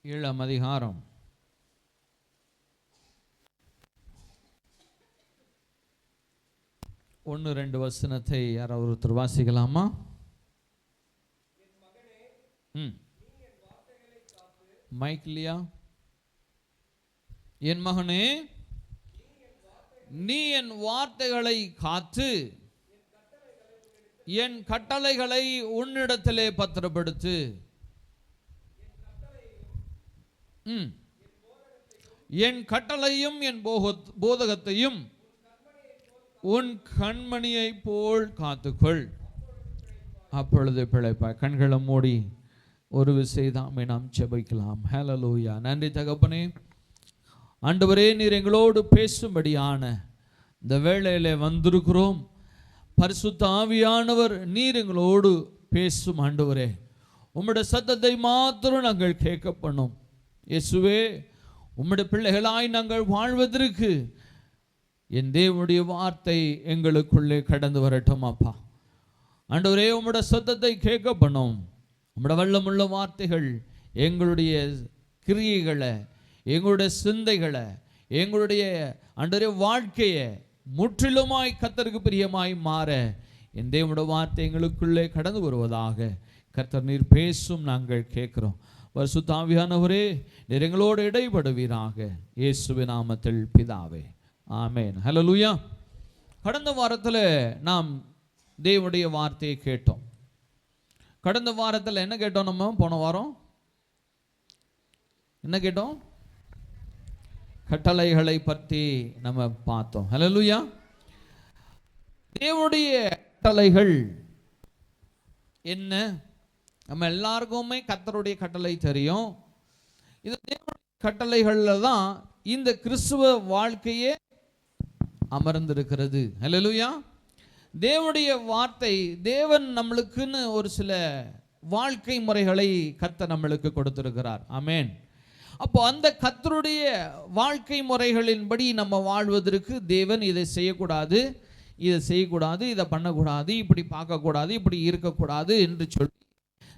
7ஆம் அதிகாரம் 1-2 வசனத்தை யாராவது ஒருத்தர் வாசிக்கலாமா? மைக்லியா. என் மகனே, நீ என் வார்த்தைகளை காத்து என் கட்டளைகளை உன்னிடத்திலே பத்திரப்படுத்து. என் கட்டளையும் என் போதகத்தையும் உன் கண்மணியை போல் காத்துக்கொள், அப்பொழுது பிழைப்பாய். கண்களை மூடி ஒரு விசைதாமை நாம் ஜெபிக்கலாம். ஹல்லேலூயா. நன்றி தகப்பனே. ஆண்டவரே, நீர் எங்களோடு பேசும்படியான இந்த வேளையிலே வந்திருக்கிறோம். பரிசுத்த ஆவியானவர் நீர் எங்களோடு பேசும். ஆண்டவரே, உம்முடைய சத்தத்தை மாத்திரம் நாங்கள் கேட்க பண்ணோம். இயேசுவே, உம்முடைய பிள்ளைகளாய் நாங்கள் வாழ்வதற்கு என் தேவனுடைய வார்த்தை எங்களுக்குள்ளே கடந்து வரட்டும். அப்பா ஆண்டவரே, உம்முடைய சத்தத்தை கேட்க பண்ணோம். உம்முடைய வல்லமுள்ள வார்த்தைகள் எங்களுடைய கிரியைகளை, எங்களுடைய சிந்தைகளை, எங்களுடைய ஆண்டவரே வாழ்க்கையை முற்றிலுமாய் கர்த்தருக்கு பிரியமாய் மாற என் தேவனுடைய வார்த்தை எங்களுக்குள்ளே கடந்து வருவதாக கர்த்தர் நீர் பேசும் நாங்கள் கேட்கிறோம். பரிசுத்த ஆவியானவரே, நீர் எங்களோடு இடைபடுவீராக. இயேசுவின் நாமத்தில் பிதாவே, ஆமென். ஹல்லேலூயா. கடந்த வாரத்தில் நாம் தேவனுடைய வார்த்தையை கேட்டோம். கடந்த வாரத்தில் என்ன கேட்டோம்? நம்ம போன வாரம் என்ன கேட்டோம்? கட்டளைகளை பற்றி நம்ம பார்த்தோம். ஹல்லேலூயா. தேவனுடைய கட்டளைகள் என்ன? நம்ம எல்லாருக்குமே கர்த்தருடைய கட்டளை தெரியும். இந்த தேவனுடைய கட்டளைகளில் தான் இந்த கிறிஸ்துவ வாழ்க்கையே அமர்ந்திருக்கிறது. ஹல்லேலூயா. தேவனுடைய வார்த்தை, தேவன் நம்மளுக்குன்னு ஒரு சில வாழ்க்கை முறைகளை கர்த்தர் நம்மளுக்கு கொடுத்திருக்கிறார். ஆமென். அப்போ அந்த கர்த்தருடைய வாழ்க்கை முறைகளின்படி நம்ம வாழ்வதற்கு தேவன் இதை செய்யக்கூடாது, இதை செய்யக்கூடாது, இதை பண்ணக்கூடாது, இப்படி பார்க்கக்கூடாது, இப்படி இருக்கக்கூடாது என்று சொல்லி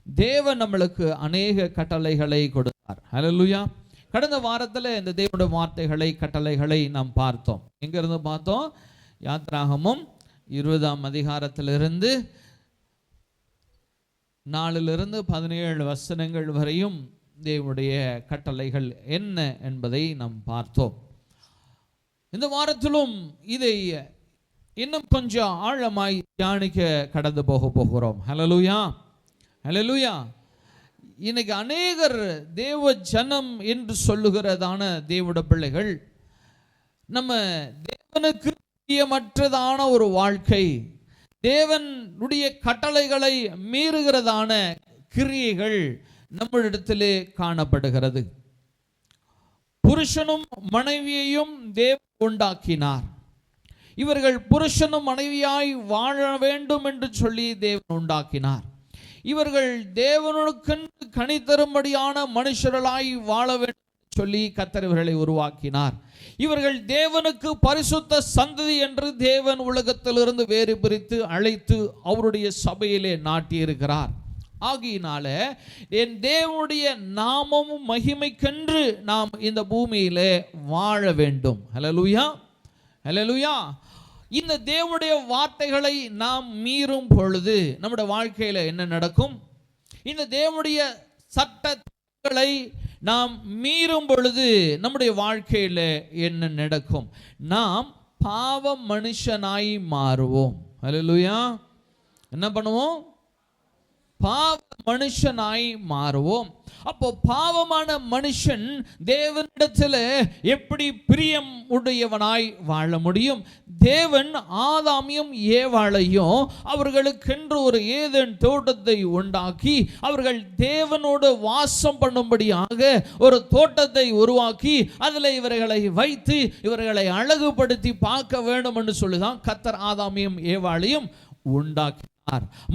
தேவன் நம்மளுக்கு அநேக கட்டளைகளை கொடுத்தார். ஹல்லேலூயா. கடந்த வாரத்தில் இந்த தேவனுடைய வார்த்தைகளை, கட்டளைகளை நாம் பார்த்தோம். எங்கிருந்து பார்த்தோம்? யாத்ராகமம் 20ஆம் அதிகாரத்திலிருந்து 4-17 வசனங்கள் வரையும் தேவனுடைய கட்டளைகள் என்ன என்பதை நாம் பார்த்தோம். இந்த வாரத்திலும் இதை இன்னும் கொஞ்சம் ஆழமாய் தியானிக்க கடந்து போகிறோம். ஹல்லேலூயா. ஹல்லேலூயா. இன்னைக்கு அநேகர் தேவ ஜனம் என்று சொல்லுகிறதான தேவனுடைய பிள்ளைகள் நம்ம தேவனுக்கு பிரியமற்றதான ஒரு வாழ்க்கை, தேவனுடைய கட்டளைகளை மீறுகிறதான கிரியைகள் நம்மளிடத்திலே காணப்படுகிறது. புருஷனும் மனைவியையும் தேவன் உண்டாக்கினார். இவர்கள் புருஷனும் மனைவியாய் வாழ வேண்டும் என்று சொல்லி தேவன் உண்டாக்கினார். இவர்கள் தேவனுக்கு கனி தரும்படியான மனுஷர்களாய் வாழ வேண்டும் சொல்லி கர்த்தர் இவர்களை உருவாக்கினார். இவர்கள் தேவனுக்கு பரிசுத்த சந்ததி என்று தேவன் உலகத்திலிருந்து வேறு பிரித்து அழைத்து அவருடைய சபையிலே நாட்டியிருக்கிறார். ஆகினால என் தேவனுடைய நாமமும் மகிமைக்கென்று நாம் இந்த பூமியிலே வாழ வேண்டும். ஹல்லேலூயா. ஹல்லேலூயா. இந்த தேவனுடைய வார்த்தைகளை நாம் மீறும் பொழுது நம்முடைய வாழ்க்கையில் என்ன நடக்கும்? இந்த தேவனுடைய சட்டங்களை நாம் மீறும் பொழுது நம்முடைய வாழ்க்கையில் என்ன நடக்கும்? நாம் பாவ மனுஷனாய் மாறுவோம். ஹல்லேலூயா. என்ன பண்ணுவோம்? பாவ மனுஷனாய் மாறுவோம். அப்போ பாவமான மனுஷன் தேவனிடத்தில் எப்படி பிரியம் உடையவனாய் வாழ முடியும்? தேவன் ஆதாமையும் ஏவாளையும் அவர்களுக்கென்று ஒரு ஏதேன் தோட்டத்தை உண்டாக்கி அவர்கள் தேவனோடு வாசம் பண்ணும்படியாக ஒரு தோட்டத்தை உருவாக்கி அதில் இவர்களை வைத்து இவர்களை அழகுபடுத்தி பார்க்க வேண்டும் என்று சொல்லிதான் கர்த்தர் ஆதாமையும் ஏவாளையும் உண்டாக்கி.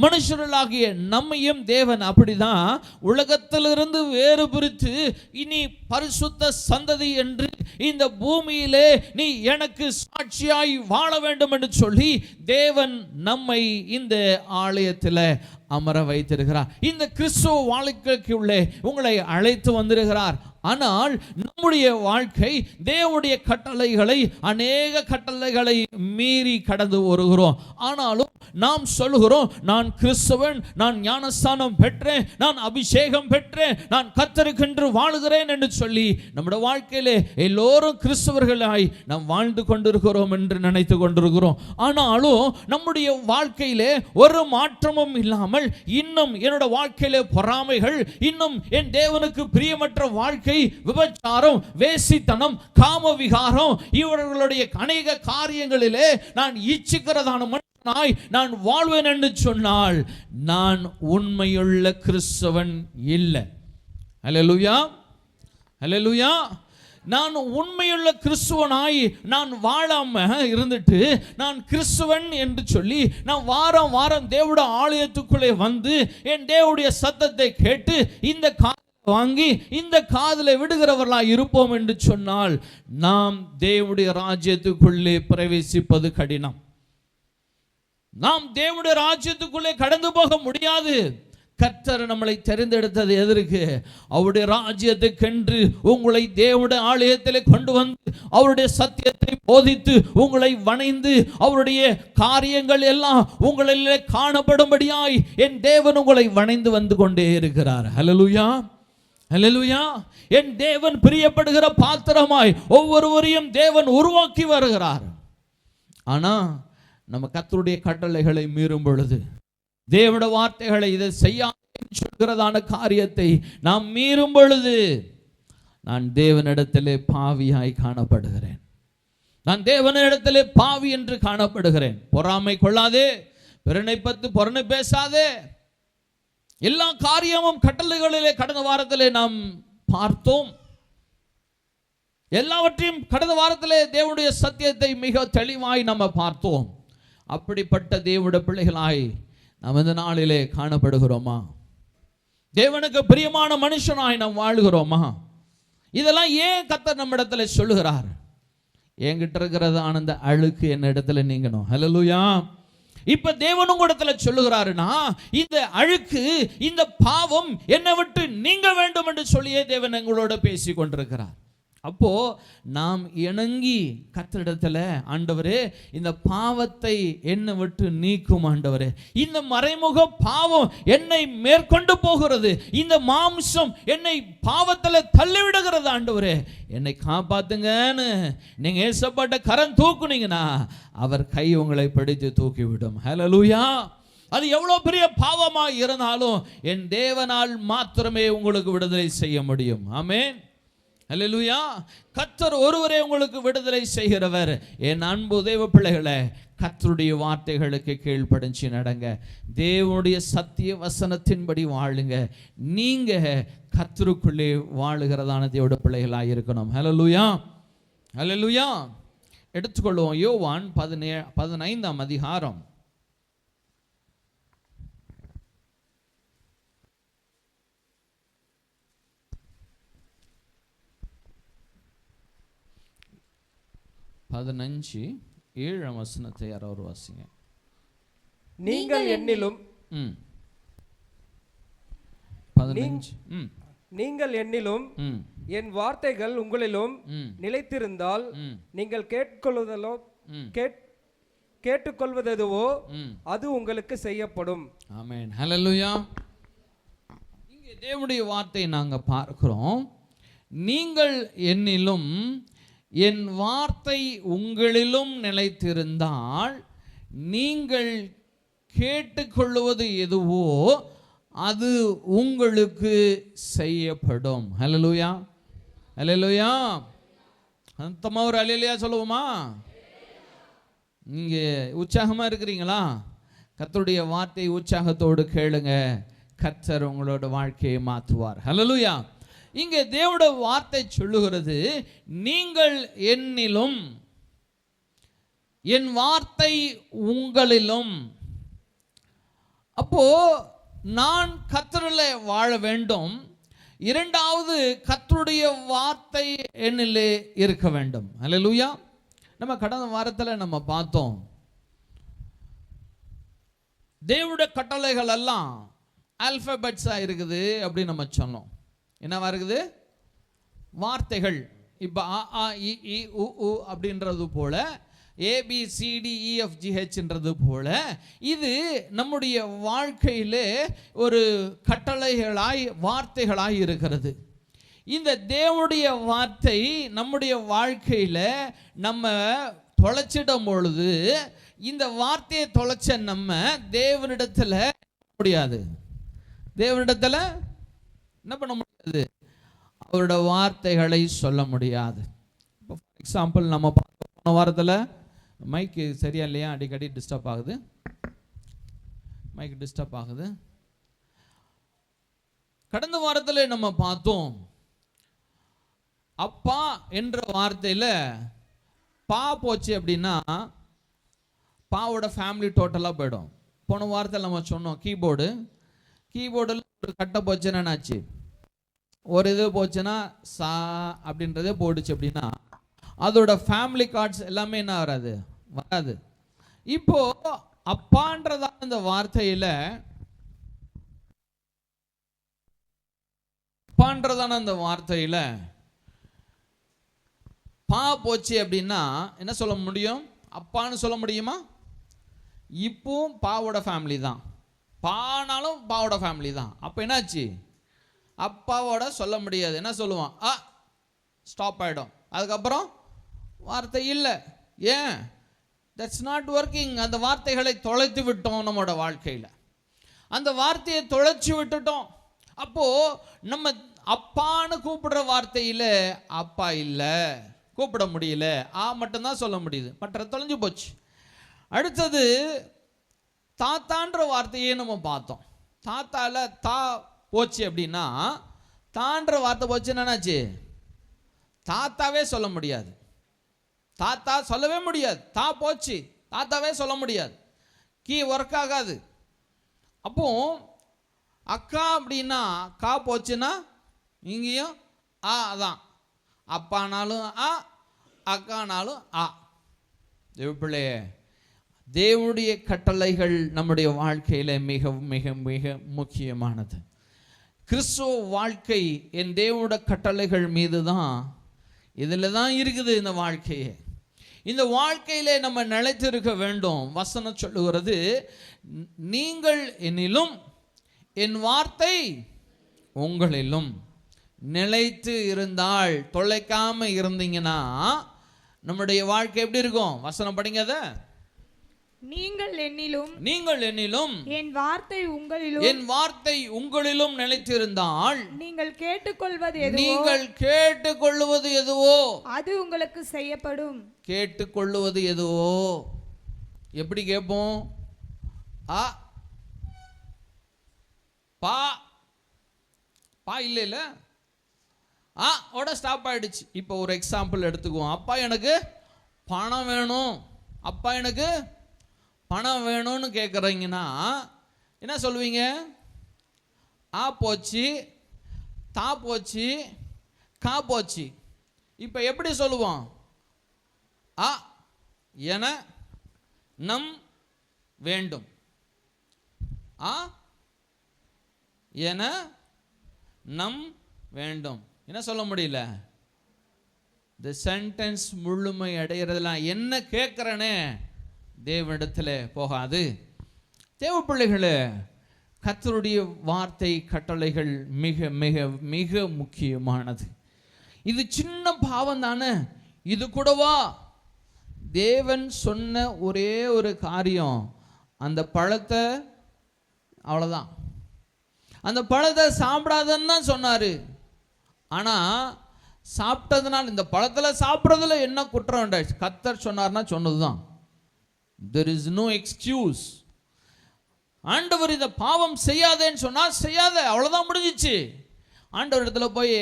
மனுஷர்களாகிய நம்மையும் தேவன் அப்படிதான் உலகத்திலிருந்து வேறு பிரித்து இனி பரிசுத்த சந்ததி என்று இந்த பூமியிலே நீ எனக்கு சாட்சியாய் வாழ வேண்டும் என்று சொல்லி தேவன் நம்மை இந்த ஆலயத்தில் அமர வைத்திருக்கிறார். இந்த கிறிஸ்துவ வாழ்க்கைக்கு உள்ளே உங்களை அழைத்து வந்திருக்கிறார். ஆனால் நம்முடைய வாழ்க்கை தேவனுடைய கட்டளைகளை, அநேக கட்டளைகளை மீறி கடந்து வருகிறோம். ஆனாலும் நாம் சொல்லுகிறோம், நான் கிறிஸ்தவன், நான் ஞானஸ்தானம் பெற்றேன், நான் அபிஷேகம் பெற்றேன், நான் கர்த்தருக்கென்று வாழுகிறேன் என்று சொல்லி நம்முடைய வாழ்க்கையிலே எல்லோரும் கிறிஸ்தவர்களாய் நாம் வாழ்ந்து கொண்டிருக்கிறோம் என்று நினைத்து கொண்டிருக்கிறோம். ஆனாலும் நம்முடைய வாழ்க்கையிலே ஒரு மாற்றமும் இல்லாமல் இன்னும் என்னோட வாழ்க்கையிலே பொறாமைகள், இன்னும் என் தேவனுக்கு பிரியமற்ற வாழ்க்கை, விபச்சாரம், வேசித்தனம், காம விகாரம், இவர்களுடைய அநேக காரியங்களிலே நான் இச்சிக்கிறதான மனுஷனாய் நான் வாழ்வேன் என்று சொன்னால் நான் உண்மையுள்ள கிறிஸ்தவன் இல்லை. அல்லேலூயா, அல்லேலூயா. நான் உண்மையுள்ள கிறிஸ்துவனாய் நான் வாழாம இருந்துட்டு நான் கிறிஸ்துவன் என்று சொல்லி நான் வாரம் வாரம் தேவனுடைய ஆலயத்துக்குள்ளே வந்து என் தேவனுடைய சத்தத்தை கேட்டு இந்த வாங்கி இந்த காதலை விடுகிறவர்களாய் இருப்போம் என்று சொன்னால் நாம் தேவனுடைய ராஜ்யத்துக்குள்ளே பிரவேசிப்பது கடினம். நாம் தேவனுடைய ராஜ்யத்துக்குள்ளே கடந்து போக முடியாது. கர்த்தர் நம்மளை தெரிந்தெடுத்தது எதற்கு? அவருடைய ராஜ்யத்துக்கென்று உங்களை தேவனுடைய ஆலயத்திலே கொண்டு வந்து அவருடைய சத்தியத்தை போதித்து உங்களை வணைந்து அவருடைய காரியங்கள் எல்லாம் உங்களிலே காணப்படும்படியாய் என் தேவன் உங்களை வணைந்து வந்து கொண்டே இருக்கிறார். ஹல்லேலூயா, ஹல்லேலூயா. என் தேவன் பிரியப்படுகிற பாத்திரமாய் ஒவ்வொருவரையும் தேவன் உருவாக்கி வருகிறார். ஆனா நம்ம கர்த்தருடைய கட்டளைகளை மீறும் பொழுது, தேவனுடைய வார்த்தைகளை இதை செய்யாத சொல்கிறதான காரியத்தை நாம் மீறும் பொழுது நான் தேவனிடத்திலே பாவியாய் காணப்படுகிறேன். நான் தேவனிடத்திலே பாவி என்று காணப்படுகிறேன். பொறாமை கொள்ளாதே, பிறனை பற்றி புறனை பேசாதே. எல்லா காரியமும் கட்டளைகளிலே கடந்த வாரத்திலே நாம் பார்த்தோம். எல்லாவற்றையும் கடந்த வாரத்திலே தேவனுடைய சத்தியத்தை மிக தெளிவாய் நம்ம பார்த்தோம். அப்படிப்பட்ட தேவனுடைய பிள்ளைகளாய் நாம் இந்த நாளிலே காணப்படுகிறோமா? தேவனுக்கு பிரியமான மனுஷனாய் நாம் வாழ்கிறோமா? இதெல்லாம் ஏன் கர்த்தர் நம்ம இடத்துல சொல்லுகிறார்? என்கிட்ட இருக்கிறது ஆனந்த அழுக்கு என்ன இடத்துல நீங்கணும். ஹல்லேலூயா. இப்ப தேவன் உங்களிடத்துல சொல்லுகிறாருன்னா இந்த அழுக்கு, இந்த பாவம் என்னை விட்டு நீங்க வேண்டும் என்று சொல்லியே தேவன் எங்களோட பேசி கொண்டிருக்கிறார். அப்போ நாம் இணங்கி கர்த்தரிடத்துல, ஆண்டவரே இந்த பாவத்தை என்னை விட்டு நீக்கும் ஆண்டவரே, இந்த மறைமுக பாவம் என்னை மேற்கொண்டு போகிறது, இந்த மாம்சம் என்னை பாவத்துல தள்ளிவிடுகிறது ஆண்டவரே, என்னை காப்பாத்துங்கன்னு நீங்க ஏசப்பாட்ட கரம் தூக்குனீங்கன்னா அவர் கை உங்களை பிடித்து தூக்கிவிடும். ஹல்லேலூயா. அது எவ்வளவு பெரிய பாவமா இருந்தாலும் என் தேவனால் மாத்திரமே உங்களுக்கு விடுதலை செய்ய முடியும். ஆமென், அல்லேலூயா. கர்த்தர் ஒருவரே உங்களுக்கு விடுதலை செய்கிறவர். என் அன்பு தேவ பிள்ளைகளே, கர்த்தருடைய வார்த்தைகளுக்கு கீழ்ப்படிஞ்சு நடங்க, தேவனுடைய சத்திய வசனத்தின்படி வாழுங்க. நீங்க கர்த்தருக்குள்ளே வாழுகிறதான தேவனுடைய பிள்ளைகளாக இருக்கணும். அல்லேலூயா, அல்லேலூயா. எடுத்துக்கொள்வோம் யோவான் 15ஆம் அதிகாரம் 15:7 வசனத்தை யாராவது வாசிங்க. நீங்கள் என்னிலும் 15 நீங்கள் என்னிலும் என் வார்த்தைகள் உங்களிலும் நிலைத்திருந்தால் நீங்கள் கேட்டுக்கொள்வதுவோ அது உங்களுக்கு செய்யப்படும். ஆமென், ஹல்லேலூயா. இங்கே தேவனுடைய வார்த்தை நாங்க பார்க்கிறோம். நீங்கள் என்னிலும் என் வார்த்தை உங்களிலும் நிலைத்திருந்தால் நீங்கள் கேட்டுக்கொள்வது எதுவோ அது உங்களுக்கு செய்யப்படும். ஹல்லேலூயா, ஹல்லேலூயா. அந்தமா ஒரு அல்லேலூயா சொல்லுவோமா? நீங்க உற்சாகமா இருக்கிறீங்களா? கர்த்தருடைய வார்த்தை உற்சாகத்தோடு கேளுங்க, கர்த்தர் உங்களோட வாழ்க்கையை மாற்றுவார். ஹல்லேலூயா. இங்கே தேவனுடைய வார்த்தை சொல்லுகிறது, நீங்கள் என்னிலும் என் வார்த்தை உங்களிலும். அப்போ நான் கர்த்தரிலே வாழ வேண்டும். இரண்டாவது, கர்த்தருடைய வார்த்தை என்னிலே இருக்க வேண்டும். அல்லேலூயா. நம்ம கடந்த வாரத்தில் நம்ம பார்த்தோம், தேவனுடைய கட்டளைகள் எல்லாம் ஆல்பபெட்ஸா இருக்குது அப்படின்னு நம்ம சொன்னோம். என்னவா இருக்குது? வார்த்தைகள். இப்போ அ ஆ இ ஈ உ ஊ அப்படின்றது போல ABCDEFGHன்றது போல இது நம்முடைய வாழ்க்கையிலே ஒரு கட்டளைகளாய் வார்த்தைகளாய் இருக்கிறது. இந்த தேவனுடைய வார்த்தை நம்முடைய வாழ்க்கையில் நம்ம தொலைச்சிடும் பொழுது இந்த வார்த்தையை தொலைச்ச நம்ம தேவனிடத்தில் முடியாது. தேவனிடத்தில் என்ன பண்ண முடியாது? அவரோட வார்த்தைகளை சொல்ல முடியாது. இப்போ ஃபார் எக்ஸாம்பிள் நம்ம போன வாரத்தில் மைக்கு சரியா இல்லையா? அடிக்கடி டிஸ்டர்ப் ஆகுது. மைக் டிஸ்டர்ப் ஆகுது. கடந்த வாரத்தில் நம்ம பார்த்தோம், அப்பா என்ற வார்த்தையில் பா போச்சு அப்படின்னா பாவோட ஃபேமிலி டோட்டலாக போயிடும். போன வாரத்தில் நம்ம சொன்னோம், கீபோர்டில் ஒரு கட்டை போச்சுன்னா என்னாச்சு? ஒரு இது போச்சுன்னா சா அப்படின்றதே போயிடுச்சு அப்படின்னா அதோட ஃபேமிலி கார்ட்ஸ் எல்லாமே என்ன வராது. இப்போ அப்பான்றதான இந்த வார்த்தையில் பா போச்சு அப்படின்னா என்ன சொல்ல முடியும்? அப்பான்னு சொல்ல முடியுமா? இப்பவும் பாவோட ஃபேமிலி தான், பானாலும் பாவோட ஃபேமிலி தான். அப்போ என்னாச்சு? அப்பாவோட சொல்ல முடியாது. என்ன சொல்லுவான்? ஸ்டாப் ஆகிடும். அதுக்கப்புறம் வார்த்தை இல்லை. ஏன்? That's not working. அந்த வார்த்தைகளை தொலைத்து விட்டோம். நம்மளோட வாழ்க்கையில் அந்த வார்த்தையை தொலைச்சி விட்டுட்டோம். அப்போது நம்ம அப்பான்னு கூப்பிடுற வார்த்தையில் அப்பா இல்லை, கூப்பிட முடியல. மட்டும்தான் சொல்ல முடியுது, மற்ற தொலைஞ்சு போச்சு. அடுத்தது தாத்தான்ற வார்த்தையே நம்ம பார்த்தோம். தாத்தால தா போச்சு அப்படின்னா தான்ற வார்த்தை போச்சுன்னா என்னாச்சு? தாத்தாவே சொல்ல முடியாது. தாத்தா சொல்லவே முடியாது. தா போச்சு, தாத்தாவே சொல்ல முடியாது. கீ ஒர்க் ஆகாது. அப்போ அக்கா அப்படின்னா கா போச்சுன்னா இங்கேயும் அதான். அப்பானாலும் அக்கானாலும் தேவப்பிள்ளையே, தேவனுடைய கட்டளைகள் நம்முடைய வாழ்க்கையில் மிக மிக மிக முக்கியமானது. கிறிஸ்துவ வாழ்க்கை என் தேவனுடைய கட்டளைகள் மீது தான், இதில் தான் இருக்குது இந்த வாழ்க்கையே. இந்த வாழ்க்கையிலே நம்ம நிலைத்திருக்க வேண்டும். வசனம் சொல்லுகிறது, நீங்கள் என்னிலும் என் வார்த்தை உங்களிலும் நிலைத்து இருந்தால், தொலைக்காம இருந்தீங்கன்னா நம்முடைய வாழ்க்கை எப்படி இருக்கும்? வசனம் படிங்க. அதை நீங்கள் என்னிலும் என் வார்த்தை உங்களிலும் நிலைத்திருந்தால் நீங்கள் கேட்டுக்கொள்வது எதுவோ அது உங்களுக்கு செய்யப்படும். கேட்டுக்கொள்வது எதுவோ எப்படி கேட்போம்? பா இல்ல ஓட ஸ்டாப் ஆயிடுச்சு. இப்போ ஒரு எக்ஸாம்பிள் எடுத்துக்குவோம். அப்பா எனக்கு பணம் வேணும், அப்பா எனக்கு பணம் வேணும்னு கேட்குறீங்கன்னா என்ன சொல்லுவீங்க? போச்சு, தா போச்சு, கா போச்சு. இப்போ எப்படி சொல்லுவோம்? என நம் வேண்டும். என நம் வேண்டும். என்ன சொல்ல முடியல? இந்த சென்டென்ஸ் முழுமை அடைகிறதுலாம் என்ன கேட்குறனே தேவனிடத்தில் போகாது. தேவ பிள்ளைகளே, கர்த்தருடைய வார்த்தை கட்டளைகள் மிக மிக மிக முக்கியமானது. இது சின்ன பாவம் தானே, இது கூடவா? தேவன் சொன்ன ஒரே ஒரு காரியம், அந்த பழத்தை, அவ்வளோதான், அந்த பழத்தை சாப்பிடாதன்னு தான் சொன்னார். ஆனால் சாப்பிட்டதுனால, இந்த பழத்தில் சாப்பிட்றதுல என்ன குற்றம்? கர்த்தர் சொன்னார்னா சொன்னது தான். There is no excuse. ஆண்டவர் இந்த பாவம் செய்யாதேன்னு சொன்னால் செய்யாத, அவ்வளோதான், முடிஞ்சிச்சு. ஆண்டவர் இடத்துல போய்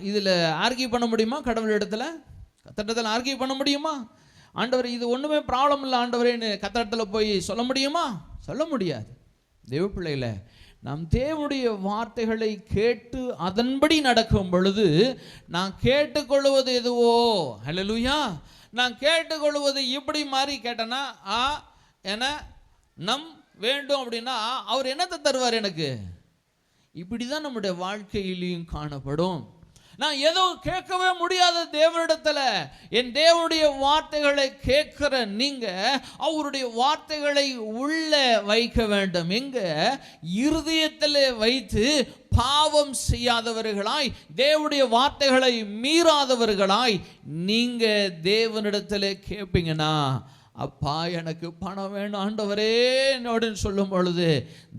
இதில் ஆர்கியூ பண்ண முடியுமா? கடவுள் இடத்துல, கர்த்தரிடத்தில் ஆர்கியூ பண்ண முடியுமா? ஆண்டவர் இது ஒன்றுமே ப்ராப்ளம் இல்லை ஆண்டவரேன்னு கர்த்தரிடத்தில் போய் சொல்ல முடியுமா? சொல்ல முடியாது. தேவ பிள்ளைகள, நாம் தேவனுடைய வார்த்தைகளை கேட்டு அதன்படி நடக்கும் பொழுது நான் கேட்டுக்கொள்வது எதுவோ, ஹல்லேலூயா, நான் கேட்டுக்கொள்வது இப்படி மாதிரி கேட்டேன்னா என நம் வேண்டும் அப்படின்னா அவர் என்னத்தை தருவார் எனக்கு? இப்படிதான் நம்முடைய வாழ்க்கையிலையும் காணப்படும். நான் ஏதோ கேட்கவே முடியாத தேவனிடத்துல என் தேவனுடைய வார்த்தைகளை கேட்கிற நீங்க அவருடைய வார்த்தைகளை உள்ள வைக்க வேண்டும். எங்க? இருதயத்தில் வைத்து பாவம் செய்யாதவர்களாய், தேவனுடைய வார்த்தைகளை மீறாதவர்களாய் நீங்க தேவனிடத்தில் கேட்பீங்கன்னா, அப்பா எனக்கு பணம் வேணும் ஆண்டவரே என்னோடு சொல்லும் பொழுது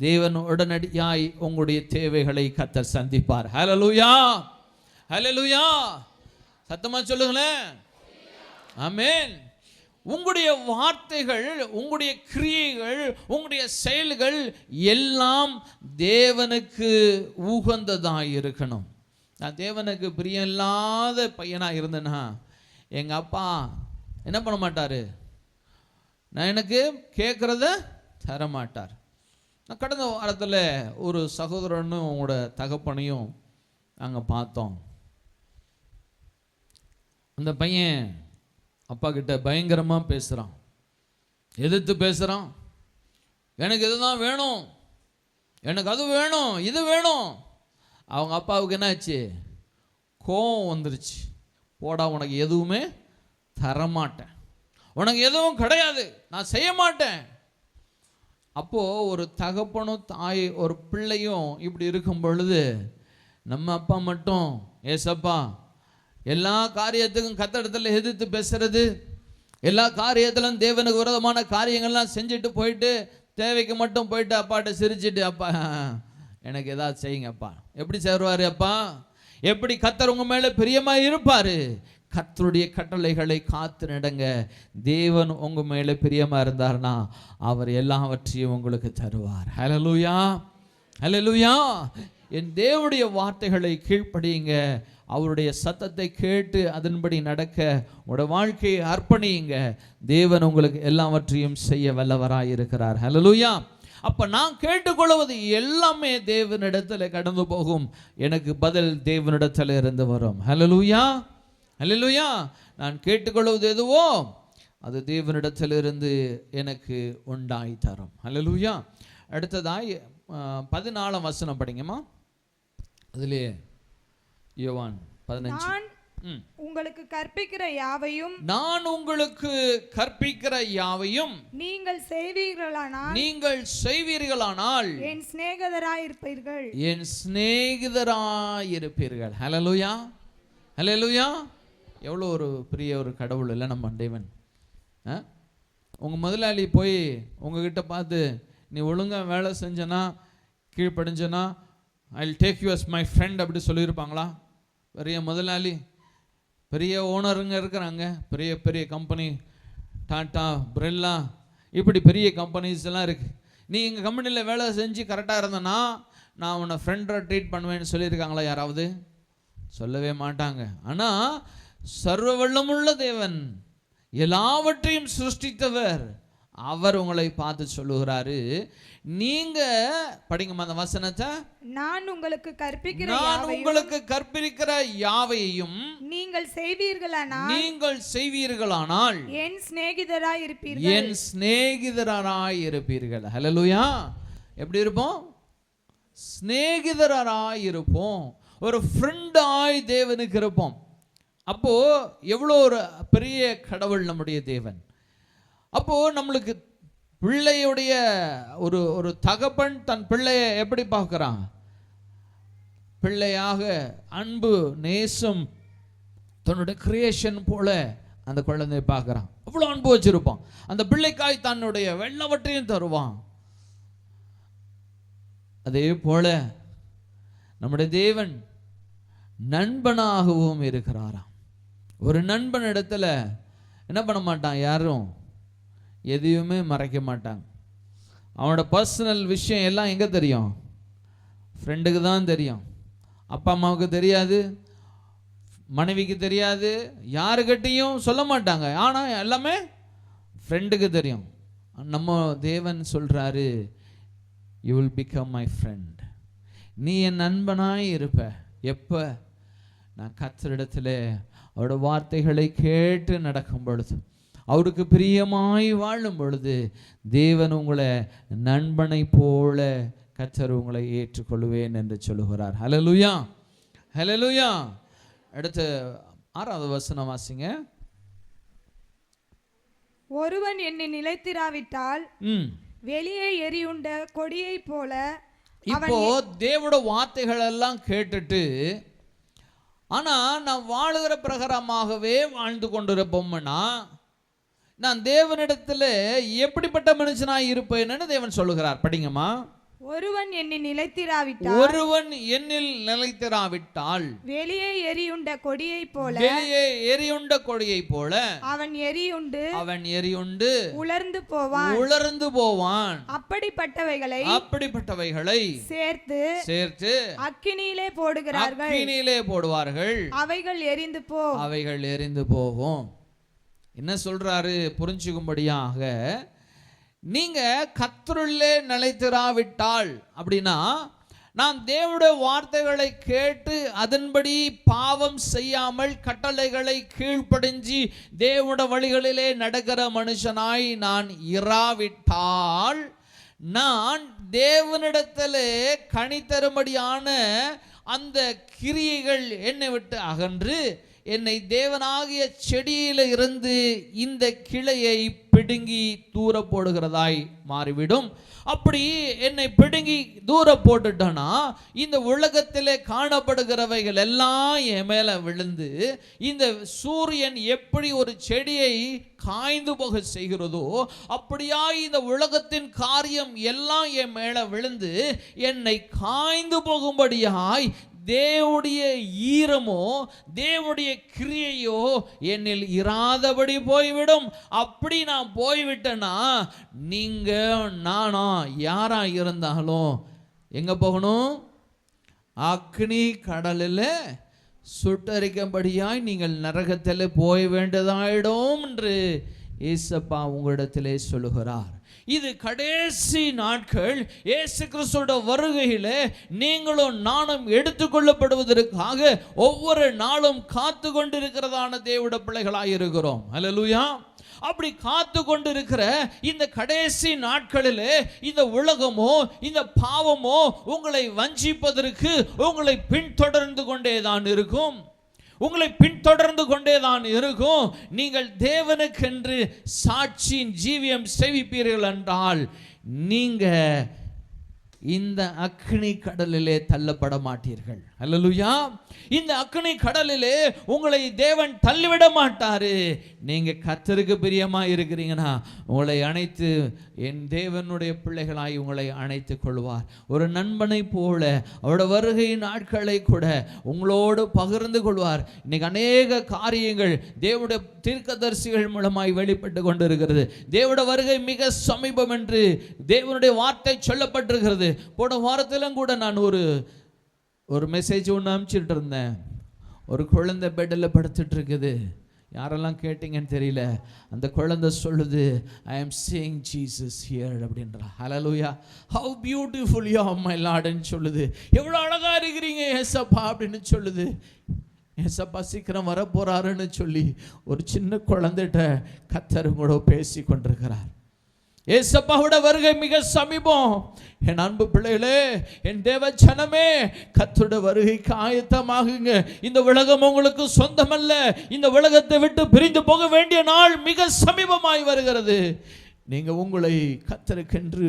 தேவன் உடனடியாய் உங்களுடைய தேவைகளை கர்த்தர் சந்திப்பார். ஹல்லேலூயா, ஹல்லேலூயா. சத்தமா சொல்லுங்களேன். ஆமென். உங்களுடைய வார்த்தைகள், உங்களுடைய கிரியைகள், உங்களுடைய செயல்கள் எல்லாம் தேவனுக்கு உகந்ததாக இருக்கணும். நான் தேவனுக்கு பிரியம் இல்லாத பையனாக இருந்தேன்னா எங்கள் அப்பா என்ன பண்ண மாட்டார்? நான் எனக்கு கேட்குறத தரமாட்டார். நான் கடந்த வாரத்தில் ஒரு சகோதரனும் உங்களோட தகப்பனையும் அங்கே பார்த்தோம். அந்த பையன் அப்பா கிட்ட பயங்கரமாக பேசுகிறான், எதிர்த்து பேசுகிறான். எனக்கு இதுதான் வேணும், எனக்கு அது வேணும், இது வேணும். அவங்க அப்பாவுக்கு என்னாச்சு? கோவம் வந்துருச்சு. போடா, உனக்கு எதுவுமே தரமாட்டேன், உனக்கு எதுவும் கிடையாது, நான் செய்ய மாட்டேன். அப்போது ஒரு தகப்பனும் தாய் ஒரு பிள்ளையும் இப்படி இருக்கும் பொழுது நம்ம அப்பா மட்டும் ஏசப்பா எல்லா காரியத்துக்கும் கர்த்தரிடத்துல எதிர்த்து பேசுறது, எல்லா காரியத்திலும் தேவனுக்கு விரோதமான காரியங்கள்லாம் செஞ்சுட்டு போயிட்டு தேவைக்கு மட்டும் போயிட்டு அப்பாட்ட சிரிச்சுட்டு, அப்பா எனக்கு ஏதாவது செய்யுங்கப்பா. எப்படி சேருவார் அப்பா? எப்படி கர்த்தர் உங்க மேலே பிரியமாக இருப்பார்? கர்த்தருடைய கட்டளைகளை காத்து நடங்க. தேவன் உங்க மேலே பிரியமா இருந்தார்னா அவர் எல்லாவற்றையும் உங்களுக்கு தருவார். ஹல்லேலூயா, ஹல்லேலூயா. என் தேவனுடைய வார்த்தைகளை கீழ்ப்படியுங்க, அவருடைய சத்தத்தை கேட்டு அதன்படி நடக்க உங்களோட வாழ்க்கையை அர்ப்பணியுங்க. தேவன் உங்களுக்கு எல்லாவற்றையும் செய்ய வல்லவராய் இருக்கிறார். ஹல்லேலூயா. அப்ப நான் கேட்டுக்கொள்வது எல்லாமே தேவனிடத்தில் கடந்து போகும். எனக்கு பதில் தேவனிடத்தில் இருந்து வரும். ஹல்லேலூயா, ஹல்லேலூயா. நான் கேட்டுக்கொள்வது எதுவோ அது தேவனிடத்திலிருந்து எனக்கு உண்டாய் தரும். ஹல்லேலூயா. அடுத்ததாய் 14ஆம் வசனம் படிங்கம்மா. அதிலே யோவான் 15. நான் உங்களுக்கு கற்பிக்கிற யாவையும், நான் உங்களுக்கு கற்பிக்கிற யாவையும் நீங்கள் செய்வீர்களானால், நீங்கள் செய்வீர்களானால் என் சிநேகிதராயிருப்பீர்கள், என் சிநேகிதராயிருப்பீர்கள். ஹல்லேலூயா, ஹல்லேலூயா. எவ்வளோ ஒரு பெரிய ஒரு கடவுள் இல்லை நம்ம தேவன். உங்கள் முதலாளி போய் உங்ககிட்ட பார்த்து நீ ஒழுங்காக வேலை செஞ்சனா கீழ்ப்படிஞ்சனா I will take you as my friend அப்படி சொல்லியிருப்பாங்களா? பெரிய முதலாளி, பெரிய ஓனருங்க இருக்கிறாங்க, பெரிய பெரிய கம்பெனி, டாட்டா, பிரெல்லா, இப்படி பெரிய கம்பெனிஸ் எல்லாம் இருக்குது. நீ எங்கள் கம்பெனியில் வேலை செஞ்சு கரெக்டாக இருந்தனா நான் உன்னை ஃப்ரெண்டாக ட்ரீட் பண்ணுவேன்னு சொல்லியிருக்காங்களா யாராவது? சொல்லவே மாட்டாங்க. ஆனால் சர்வ வல்லமுள்ள தேவன், எல்லாவற்றையும் சிருஷ்டித்தவர், அவர் உங்களை பார்த்து சொல்லுகிறாரு, நீங்க படிங்கம்மா அந்த வசனத்தை. நான் உங்களுக்கு கற்பிக்கிற யாவையும் நீங்கள் செய்வீர்களானால், நீங்கள் செய்வீர்களானால் என் சிநேகிதராயிருப்பீர்கள், என் சிநேகிதராயிருப்பீர்கள். ஹல்லேலூயா. எப்படி இருப்போம்? சிநேகிதராயிருப்போம், ஒரு ஃப்ரெண்டாய் தேவனுக்கு இருப்போம். அப்போ எவ்வளோ ஒரு பெரிய கடவுள் நம்முடைய தேவன். அப்போ நம்மளுக்கு பிள்ளையுடைய ஒரு ஒரு தகப்பன் தன் பிள்ளையை எப்படி பார்க்குறான்? பிள்ளையாக அன்பு, நேசம், தன்னுடைய கிரியேஷன் போல அந்த குழந்தையை பார்க்குறான். அவ்வளோ அன்பு வச்சிருப்பான். அந்த பிள்ளைக்காய் தன்னுடைய எல்லாவற்றையும் தருவான். அதே போல நம்முடைய தேவன் நண்பனாகவும் இருக்கிறாராம். ஒரு நண்பன் இடத்துல என்ன பண்ண மாட்டான், யாரும் எதையுமே மறைக்க மாட்டாங்க. அவனோட பர்சனல் விஷயம் எல்லாம் எங்கே தெரியும்? ஃப்ரெண்டுக்கு தான் தெரியும். அப்பா அம்மாவுக்கு தெரியாது, மனைவிக்கு தெரியாது, யாருக்கிட்டையும் சொல்ல மாட்டாங்க. ஆனால் எல்லாமே ஃப்ரெண்டுக்கு தெரியும். நம்ம தேவன் சொல்கிறாரு, you will become my friend. நீ என் நண்பனாய் இருப்ப. எப்போ? நான் கர்த்தரிடத்தில் அவரோட வார்த்தைகளை கேட்டு நடக்கும் பொழுது, அவருக்கு பிரியமாய் வாழும் பொழுது தேவன் உங்களை நண்பனை போல கர்த்தர் உங்களை ஏற்றுக்கொள்வேன் என்று சொல்லுகிறார். ஹல்லேலூயா, ஹல்லேலூயா. அடுத்து 6வது வசனம் வாசிங்க. ஒருவன் என்னை நிலைத்திராவிட்டால் வெளியே எரியுண்ட கொடியை போல. இப்போ தேவனுடைய வார்த்தைகள் எல்லாம் கேட்டுட்டு ஆனா நான் வாழுகிற பிரகாரமாகவே வாழ்ந்து கொண்டிருப்போம்னா நான் தேவனிடத்துல எப்படிப்பட்ட மனுஷனாய் இருப்பேன்னு தேவன் சொல்லுகிறார். படிங்கம்மா. ஒருவன் என்னை நிலைத்திராவிட்டால், ஒருவன் என்னில் நிலைத்திராவிட்டால் வெளியே எரியுண்ட கொடியை போல, வெளியே எரியுண்ட கொடியை போல அவன் எரியுண்டு உலர்ந்து போவான். அப்படிப்பட்டவைகளை சேர்த்து அக்கினியிலே போடுவார்கள். அவைகள் எரிந்து போகும். என்ன சொல்றாரு புரிஞ்சுக்கும்படியாக, நீங்க கர்த்தருள்ளே நிலைத்திராவிட்டால் அப்படின்னா, நான் தேவனுடைய வார்த்தைகளை கேட்டு அதன்படி பாவம் செய்யாமல் கட்டளைகளை கீழ்ப்படிஞ்சு தேவனுடைய வழிகளிலே நடக்கிற மனுஷனாய் நான் இராவிட்டால், நான் தேவனிடத்திலே கனி தரும்படியான அந்த கிரியைகள் என்னை விட்டு அகன்று என்னை தேவனாகிய செடியில இருந்து இந்த கிளையை பிடுங்கி தூர போடுகிறதாய் மாறிவிடும். அப்படி என்னை பிடுங்கி தூர போட்டுட்டோன்னா இந்த உலகத்திலே காணப்படுகிறவைகள் எல்லாம் என் மேல விழுந்து, இந்த சூரியன் எப்படி ஒரு செடியை காய்ந்து போக செய்கிறதோ அப்படியா இந்த உலகத்தின் காரியம் எல்லாம் என் மேல விழுந்து என்னை காய்ந்து போகும்படியாய் தேவனுடைய ஈரமோ தேவனுடைய கிரியையோ என்னில் இராதபடி போய்விடும். அப்படி நான் போய்விட்டேன்னா நீங்க நானா யாரா இருந்தாலும் எங்க போகணும்? அக்னி கடலில் சுட்டரிக்கும்படியாய் நீங்கள் நரகத்தில் போய் வேண்டியதாயிடும் என்று இயேசப்பா உங்களிடத்திலே சொல்லுகிறார். இது கடைசி நாட்கள். இயேசு கிறிஸ்துவோட வருகையிலே நீங்களும் நானும் எடுத்துக்கொள்ளப்படுவதற்காக ஒவ்வொரு நாளும் காத்து கொண்டிருக்கிறதான தேவனுடைய பிள்ளைகளாய் இருக்கிறோம். அல்லேலூயா. அப்படி காத்து கொண்டிருக்கிற இந்த கடைசி நாட்களிலே இந்த உலகமோ இந்த பாவமோ உங்களை வஞ்சிப்பதற்கு உங்களை பின்தொடர்ந்து கொண்டேதான் இருக்கும். நீங்கள் தேவனுக்கென்று சாட்சியின் ஜீவியம் செவிப்பீர்கள் என்றால் நீங்க இந்த அக்னி கடலிலே தள்ளப்பட மாட்டீர்கள். அல்லேலூயா. இந்த அக்னி கடலிலே உங்களை தேவன் தள்ளிவிட மாட்டாரு. நீங்க கர்த்தருக்கு பிரியமா இருக்கிறீங்கன்னா உங்களை அணைத்து என் தேவனுடைய பிள்ளைகளாய் உங்களை அணைத்துக் கொள்வார். ஒரு நண்பனை போல அவருடைய வருகை நாட்களை கூட உங்களோடு பகிர்ந்து கொள்வார். இன்னைக்கு அநேக காரியங்கள் தேவனுடைய தீர்க்கதரிசிகள் மூலமாய் வெளிப்பட்டு கொண்டிருக்கிறது. தேவனுடைய வருகை மிக சமீபம் என்று தேவனுடைய வார்த்தை சொல்லப்பட்டிருக்கிறது. போன வாரத்திலும் கூட நான் ஒரு மெசேஜ் ஒன்று அனுப்பிச்சிட்டு இருந்தேன். ஒரு குழந்தை பெட்டில் படுத்துட்டு இருக்குது. யாரெல்லாம் கேட்டீங்கன்னு தெரியல. அந்த குழந்தை சொல்லுது, ஐ ஆம் சீயிங் ஜீசஸ் ஹியர் அப்படின்றா. Hallelujah. How beautiful you are my லார்ட்னு சொல்லுது. எவ்வளோ அழகா இருக்கிறீங்க ஏசப்பா அப்படின்னு சொல்லுது. ஏசப்பா சீக்கிரம் வரப்போறாருன்னு சொல்லி ஒரு சின்ன குழந்தைகிட்ட கர்த்தர் கூட பேசி கொண்டிருக்கிறார். ஏசப்பாவோட வருகை மிக சமீபம். என் அன்பு பிள்ளைகளே, என் தேவ ஜனமே, கர்த்தருடைய வருகைக்கு ஆயத்தமாகுங்க. இந்த உலகம் உங்களுக்கு சொந்தமல்ல. இந்த உலகத்தை விட்டு பிரிந்து போக வேண்டிய நாள் மிக சமீபமாய் வருகிறது. நீங்க உங்களை கர்த்தருக்கென்று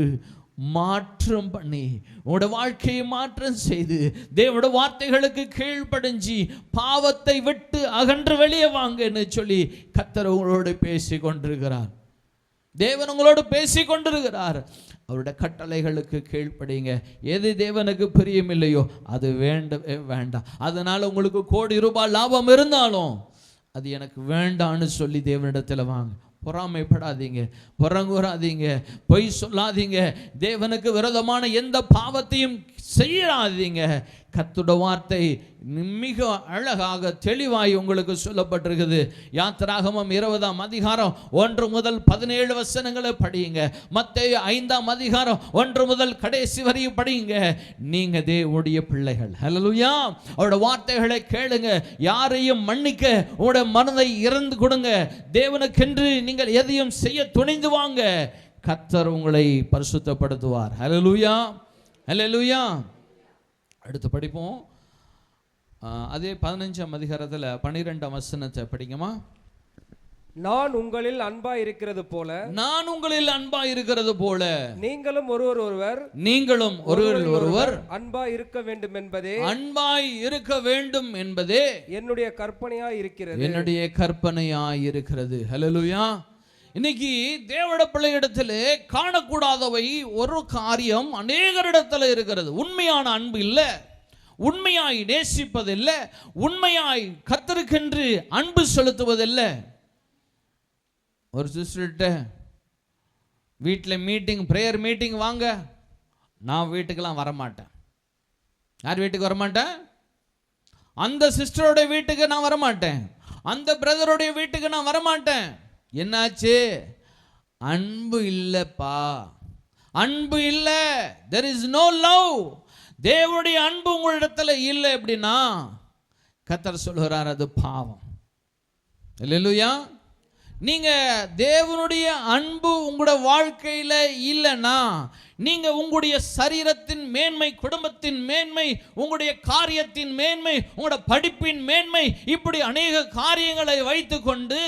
மாற்றம் பண்ணி உங்களோட வாழ்க்கையை மாற்றம் செய்து தேவனுடைய வார்த்தைகளுக்கு கீழ்ப்படிஞ்சு பாவத்தை விட்டு அகன்று வெளியே வாங்கன்னு சொல்லி கர்த்தர் உங்களோடு பேசி கொண்டிருக்கிறார். தேவன் உங்களோடு பேசி கொண்டிருக்கிறார். அவருடைய கட்டளைகளுக்கு கீழ்ப்படிங்க. எது தேவனுக்கு பிரியமில்லையோ அது வேண்டாம். அதனால உங்களுக்கு கோடி ரூபாய் லாபம் இருந்தாலும் அது எனக்கு வேண்டான்னு சொல்லி தேவனிடத்தில் வாங்க. பொறாமைப்படாதீங்க, புறங்கூறாதீங்க, பொய் சொல்லாதீங்க. தேவனுக்கு விரோதமான எந்த பாவத்தையும் செய்யாதீங்க. கர்த்தருடைய வார்த்தை மிக அழகாக தெளிவாய் உங்களுக்கு சொல்லப்பட்டிருக்குது. யாத்திராகமம் 20ஆம் அதிகாரம் 1 முதல் 17 வசனங்களை படியுங்க. மத்தேயு 5ஆம் அதிகாரம் 1 முதல் கடைசி வரையும் படியுங்க. நீங்க தேவனுடைய பிள்ளைகள். ஹல்லேலூயா. அவருடைய வார்த்தைகளை கேளுங்க. யாரையும் மன்னிக்க உங்களுடைய மனதை இறந்து கொடுங்க. தேவனுக்கென்று நீங்கள் எதையும் செய்ய துணிந்து வாங்க. கர்த்தர் உங்களை பரிசுத்தப்படுத்துவார். ஹல்லேலூயா, ஹல்லேலூயா. அடுத்து படிப்போம். அதே 15ஆம் அதிகாரத்தில் 12ஆம் வசனத்தை படிங்கம்மா. நான் உங்களில் அன்பாய் இருக்கிறது போல, நான் உங்களில் அன்பாய் இருக்கிறது போல நீங்களும் ஒருவர் அன்பாய் இருக்க வேண்டும் என்பதே, அன்பாய் இருக்க வேண்டும் என்பதே என்னுடைய கற்பனையாய் இருக்கிறது, என்னுடைய கற்பனையாய் இருக்கிறது. ஹல்லேலூயா. இன்னைக்கு தேவனுடைய பிள்ளையிடத்திலே காணக்கூடாதவை ஒரு காரியம் அநேகரிடத்தில் இருக்கிறது. உண்மையான அன்பு இல்லை, உண்மையாய் நேசிப்பதில்லை, உண்மையாய் கர்த்தருக்கென்று அன்பு செலுத்துவதில்லை. ஒரு சிஸ்டர்கிட்ட வீட்டில் மீட்டிங், ப்ரேயர் மீட்டிங் வாங்க, நான் வீட்டுக்கெல்லாம் வரமாட்டேன். யார் வீட்டுக்கு வரமாட்டேன்? அந்த சிஸ்டருடைய வீட்டுக்கு நான் வரமாட்டேன், அந்த பிரதருடைய வீட்டுக்கு நான் வரமாட்டேன். என்னாச்சு? அன்பு இல்லப்பா, அன்பு இல்லை. there is no love. தேவனுடைய அன்பு உங்களிடத்துல இல்லை அப்படின்னா கர்த்தர் சொல்கிறார் அது பாவம். அல்லேலூயா. நீங்க தேவனுடைய அன்பு உங்களுடைய வாழ்க்கையில இல்லைன்னா, நீங்க உங்களுடைய சரீரத்தின் மேன்மை, குடும்பத்தின் மேன்மை, உங்களுடைய காரியத்தின் மேன்மை, உங்களுடைய படிப்பின் மேன்மை, இப்படி அநேக காரியங்களை வைத்துக்கொண்டு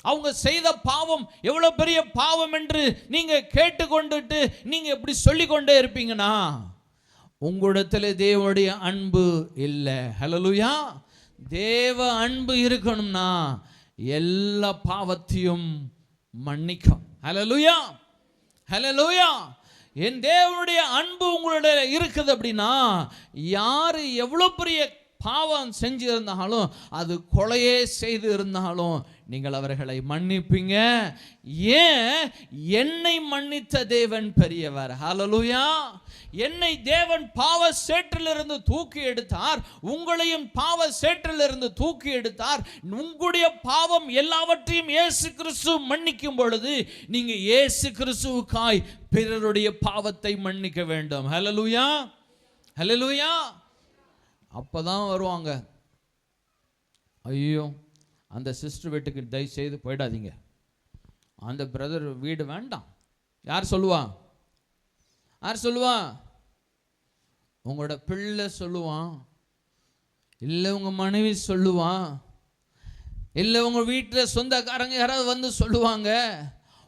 அவங்க செய்த பாவம் எவ்வளவு பெரிய பாவம் என்று நீங்க கேட்டுக்கொண்டுட்டு நீங்க எப்படி சொல்லிக்கொண்டே இருப்பீங்கன்னா உங்களிடத்துல தேவனுடைய அன்பு இல்லை. ஹல்லேலூயா. தேவ அன்பு இருக்கணும்னா எல்லா பாவத்தையும் மன்னிக்கும். ஹல்லேலூயா, ஹல்லேலூயா. என் தேவனுடைய அன்பு உங்களுடைய இருக்குது அப்படின்னா யாரு எவ்வளவு பெரிய பாவம் செஞ்சு இருந்தாலும், அது கொலையே செய்து இருந்தாலும் நீங்கள் அவர்களை மன்னிப்பீங்க. ஏன்? என்னை மன்னித்த தேவன் பெரியவர். ஹல்லேலூயா. என்னை தேவன் பாவ சேற்றிலிருந்து தூக்கி எடுத்தார், உங்களையும் பாவ சேற்றிலிருந்து தூக்கி எடுத்தார். உங்களுடைய பாவம் எல்லாவற்றையும் இயேசு கிறிஸ்து மன்னிக்கும் பொழுது நீங்க இயேசு கிறிஸ்துவுக்காய் பிறருடைய பாவத்தை மன்னிக்க வேண்டும். ஹல்லேலூயா, ஹல்லேலூயா. அப்பதான் வருவாங்க, ஐயோ அந்த சிஸ்டர் வீட்டுக்கு தயவு செய்து போயிடாதீங்க, அந்த பிரதர் வீடு வேண்டாம். யார் சொல்லுவா? யார் சொல்லுவா? உங்களோட பிள்ளை சொல்லுவான், இல்லை உங்க மனைவி சொல்லுவான், இல்லை உங்க வீட்டில் சொந்தக்காரங்க யாராவது வந்து சொல்லுவாங்க,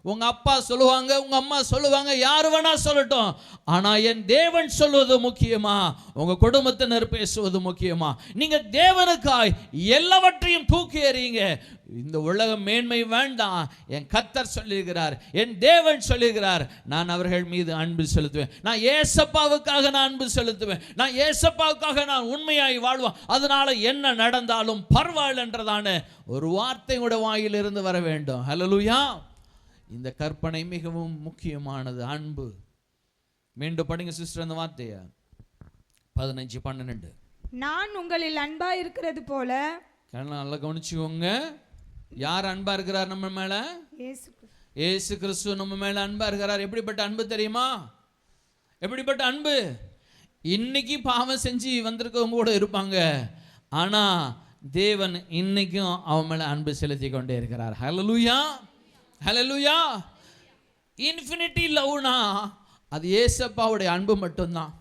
உங்க அப்பா சொல்லுவாங்க, உங்க அம்மா சொல்லுவாங்க, யார் வேணா சொல்லட்டும். ஆனா என் தேவன் சொல்வது முக்கியமா, உங்க குடும்பத்தினர் பேசுவது முக்கியமா? நீங்க தேவனுக்காய் எல்லாவற்றையும் தூக்கி எறியுங்க. இந்த உலக மேன்மை வேண்டாம். என் கர்த்தர் சொல்லுகிறார், என் தேவன் சொல்லுகிறார், நான் அவர்கள் மீது அன்பு செலுத்துவேன். நான் ஏசப்பாவுக்காக நான் அன்பு செலுத்துவேன். நான் ஏசப்பாவுக்காக நான் உண்மையாய் வாழ்வேன். அதனால என்ன நடந்தாலும் பரவாயில்லை என்றதான ஒரு வார்த்தை கூட வாயிலிருந்து வர வேண்டும். ஹல்லேலூயா. இந்த கற்பனை மிகவும் முக்கியமானது, அன்பு. மீண்டும் படிங்க சிஸ்டர் அந்த வார்த்தைய. 15:12. நான் உங்களில் அன்பா இருக்கிறது போல. நல்லா கவனிச்சுக்கோங்க. யார் அன்பா இருக்கிறார் நம்ம மேல? இயேசு கிறிஸ்து நம்ம மேல அன்பா இருக்கிறார். எப்படிப்பட்ட அன்பு தெரியுமா? எப்படிப்பட்ட அன்பு? இன்னைக்கு பாவம் செஞ்சு வந்திருக்கவங்க கூட இருப்பாங்க, ஆனா தேவன் இன்னைக்கும் அவன் மேல அன்பு செலுத்தி கொண்டே இருக்கிறார். ஹல்லேலூயா, ஹல்லேலூயா. இன்ஃபினிட்டி லவ்னா அது ஏசப்பாவுடைய அன்பு மட்டும்தான்.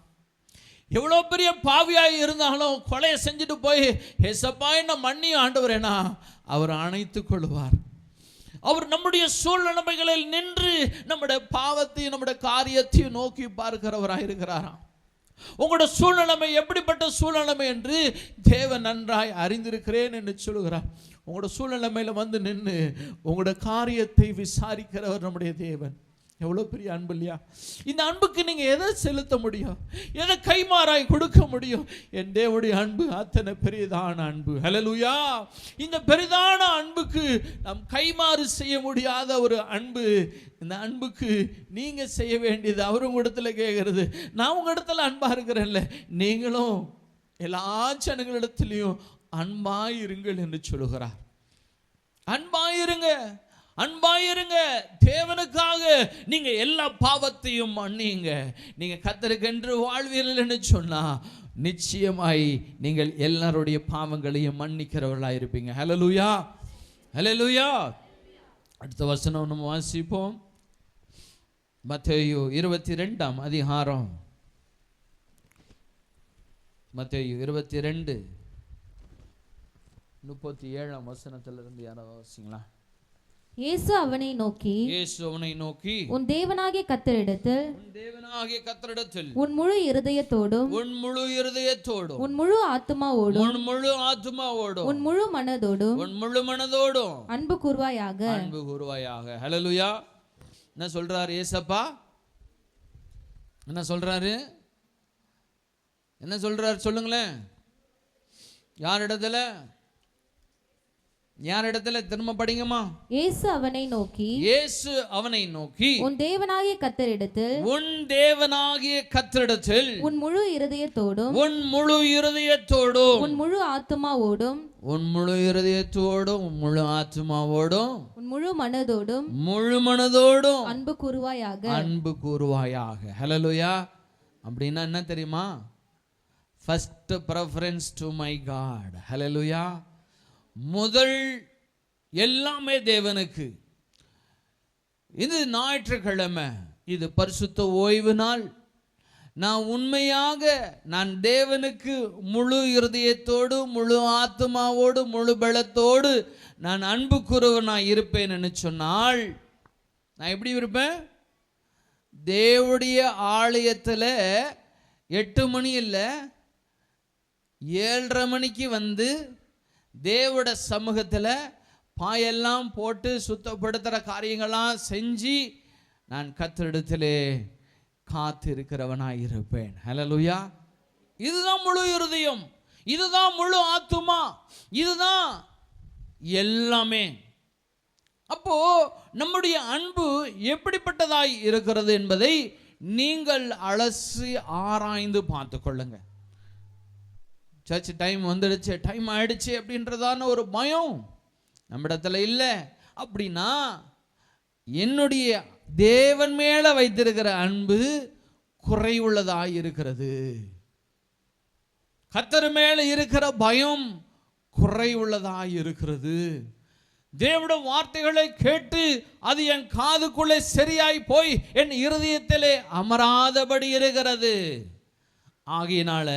எவ்வளோ பெரிய பாவியாய் இருந்தாலும் கொலையை செஞ்சுட்டு போய் ஏசப்பா என்ன மன்னி ஆண்டவரேனா அவர் அணைத்து கொள்வார். அவர் நம்முடைய சூழ்நிலைகளில் நின்று நம்முடைய பாவத்தையும் நம்முடைய காரியத்தையும் நோக்கி பார்க்கிறவராக இருக்கிறாராம். உங்களோட சூழ்நிலைமை எப்படிப்பட்ட சூழ்நிலைமை என்று தேவன் நன்றாய் அறிந்திருக்கிறேன் என்று சொல்லுகிறார். உங்களோட சூழ்நிலைமையில வந்து நின்று உங்களோட காரியத்தை விசாரிக்கிறவர் நம்முடைய தேவன். எவ்வளோ பெரிய அன்பு இல்லையா? இந்த அன்புக்கு நீங்கள் எதை செலுத்த முடியும்? எதை கைமாறாய் கொடுக்க முடியும்? என் தேவனுடைய அன்பு அத்தனை பெரிதான அன்பு. ஹல்லேலூயா! இந்த பெரிதான அன்புக்கு நாம் கைமாறு செய்ய முடியாத ஒரு அன்பு. இந்த அன்புக்கு நீங்கள் செய்ய வேண்டியது, அவர் உங்கள் இடத்துல கேட்கறது, நான் உங்கள் இடத்துல அன்பாக இருக்கிறேன்ல, நீங்களும் எல்லா ஜனங்களிடத்திலையும் அன்பாயிருங்கள் என்று சொல்லுகிறார். அன்பாயிருங்க, அன்பாயிருங்க. தேவனுக்காக நீங்க எல்லா பாவத்தையும் மன்னிங்க. நீங்க கர்த்தருக்கென்று வாழ்வீர்கள் என்று சொன்னா நிச்சயமாய் நீங்கள் எல்லாருடைய பாவங்களையும் மன்னிக்கிறவர்களாக இருப்பீங்க. ஹல்லேலூயா, ஹல்லேலூயா. அடுத்த வசனம் நம்ம வாசிப்போம். மத்தேயு 22ஆம் அதிகாரம், மத்தேயு 22:37 வசனத்திலிருந்து யாராவது வாசிங்களா? இயேசு அவனை நோக்கி, உன் தேவனாகிய கர்த்தரிடத்தில் உன் முழு இருதயத்தோடும் உன் முழு ஆத்துமாவோடும் உன் முழு மனதோடும் அன்பு கூர்வாயாக. ஹல்லேலூயா. என்ன சொல்றாரு ஏசப்பா? என்ன சொல்றாரு சொல்லுங்களேன். யாரிடத்துல திரும்ப படிங்கம்மா. இயேசு அவனை நோக்கி, உன் தேவனாகிய கர்த்தரிடத்தில் உன் முழு இருதயத்தோடும் உன் முழு ஆத்துமாவோடும் உன் முழு மனதோடும் அன்பு கூர்வாயாக. ஹல்லேலூயா. அப்படின்னா என்ன தெரியுமா? First preference to my God. Hallelujah. முதல் எல்லாமே தேவனுக்கு. இது ஞாயிற்றுக்கிழமை, இது பரிசுத்த ஓய்வு நாள். நான் உண்மையாக நான் தேவனுக்கு முழு இருதயத்தோடு முழு ஆத்மாவோடு முழு பலத்தோடு நான் அன்பு கூறுவனாய் இருப்பேன் என்று சொன்னால் நான் எப்படி இருப்பேன்? தேவனுடைய ஆலயத்தில் 8 மணி இல்லை 7:30 மணிக்கு வந்து தேவோட சமூகத்தில் பாயெல்லாம் போட்டு சுத்தப்படுத்துகிற காரியங்கள்லாம் செஞ்சு நான் கர்த்தரிடத்திலே காத்திருக்கிறவனாய் இருப்பேன். ஹல்லேலூயா. இதுதான் முழு இருதயம், இதுதான் முழு ஆத்துமா, இதுதான் எல்லாமே. அப்போ நம்முடைய அன்பு எப்படிப்பட்டதாய் இருக்கிறது என்பதை நீங்கள் அலசி ஆராய்ந்து பார்த்து கொள்ளுங்க. சர்ச் டைம் வந்துடுச்சு, டைம் ஆயிடுச்சு அப்படின்றதான ஒரு பயம் நம்மிடத்துல இல்லை. அப்படின்னா என்னுடைய தேவன் மேல வைத்திருக்கிற அன்பு குறைவுள்ளதாய் இருக்கிறது. கர்த்தர் மேல இருக்கிற பயம் குறைவுள்ளதாய் இருக்கிறது. தேவனுடைய வார்த்தைகளை கேட்டு அது என் காதுக்குள்ளே சரியாய் போய் என் இருதயத்திலே அமராதபடி இருக்கிறது. ஆகையினால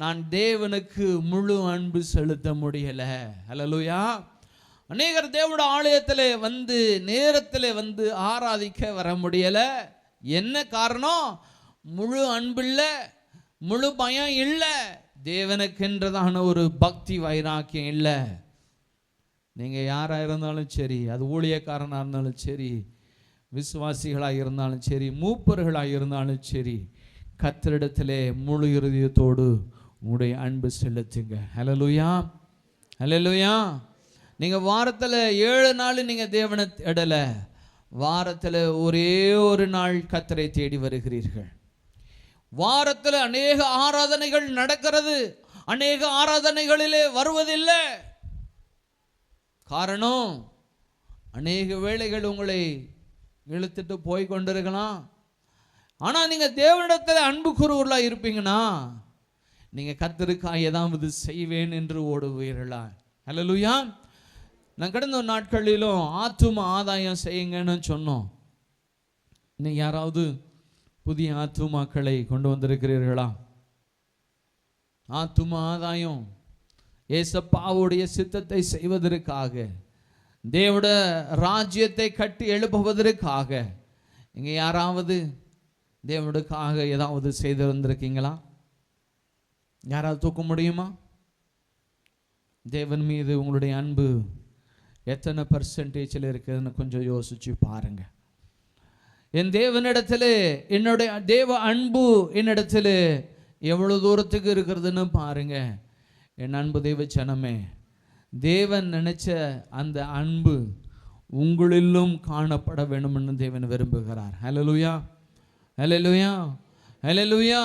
நான் தேவனுக்கு முழு அன்பு செலுத்த முடியல. ஹல்லேலூயா. அநேகர் தேவனுடைய ஆலயத்தில் வந்து நேரத்தில் வந்து ஆராதிக்க வர முடியல. என்ன காரணம்? முழு அன்பு இல்லை, முழு பயம் இல்லை, தேவனுக்கென்றதான ஒரு பக்தி வைராக்கியம் இல்லை. நீங்கள் யாராக இருந்தாலும் சரி, அது ஊழியக்காரனாக இருந்தாலும் சரி, விசுவாசிகளாக இருந்தாலும் சரி, மூப்பர்களாக இருந்தாலும் சரி, கர்த்தரிடத்திலே முழு இருதயத்தோடு உங்களுடைய அன்பு செலுத்துங்க. ஹல்லேலூயா, ஹல்லேலூயா. நீங்கள் வாரத்தில் 7 நாள் நீங்கள் தேவனை தேடலை, வாரத்தில் ஒரே ஒரு நாள் கர்த்தரை தேடி வருகிறீர்கள். வாரத்தில் அநேக ஆராதனைகள் நடக்கிறது, அநேக ஆராதனைகளிலே வருவதில்லை. காரணம், அநேக வேளைகள் உங்களை இழுத்துட்டு போய் கொண்டிருக்கலாம். ஆனால் நீங்கள் தேவனிடத்தில் அன்பு கூறுவர்களாக இருப்பீங்கன்னா நீங்கள் கர்த்தருக்காக ஏதாவது செய்வேன் என்று ஓடுவீர்களா? ஹல்லேலூயா. நான் கடந்த நாட்களிலும் ஆத்தும ஆதாயம் செய்யுங்கன்னு சொன்னோம். இன்னைக்கு யாராவது புதிய ஆத்துமாக்களை கொண்டு வந்திருக்கிறீர்களா? ஆத்தும ஆதாயம் ஏசப்பாவுடைய சித்தத்தை செய்வதற்காக, தேவட ராஜ்யத்தை கட்டி எழுப்புவதற்காக இங்கே யாராவது தேவனுக்காக ஏதாவது செய்திருந்திருக்கீங்களா? யாராவது தூக்க முடியுமா? தேவன் மீது உங்களுடைய அன்பு எத்தனை % இருக்குதுன்னு கொஞ்சம் யோசிச்சு பாருங்க. என் தேவனிடத்திலே என்னுடைய தேவ அன்பு என்னிடத்திலே எவ்வளவு தூரத்துக்கு இருக்கிறதுன்னு பாருங்க. என் அன்பு தேவ ஜனமே, தேவன் நினைச்ச அந்த அன்பு உங்களிலும் காணப்பட வேண்டும்னு தேவன் விரும்புகிறார். ஹல்லேலூயா, ஹல்லேலூயா, ஹல்லேலூயா.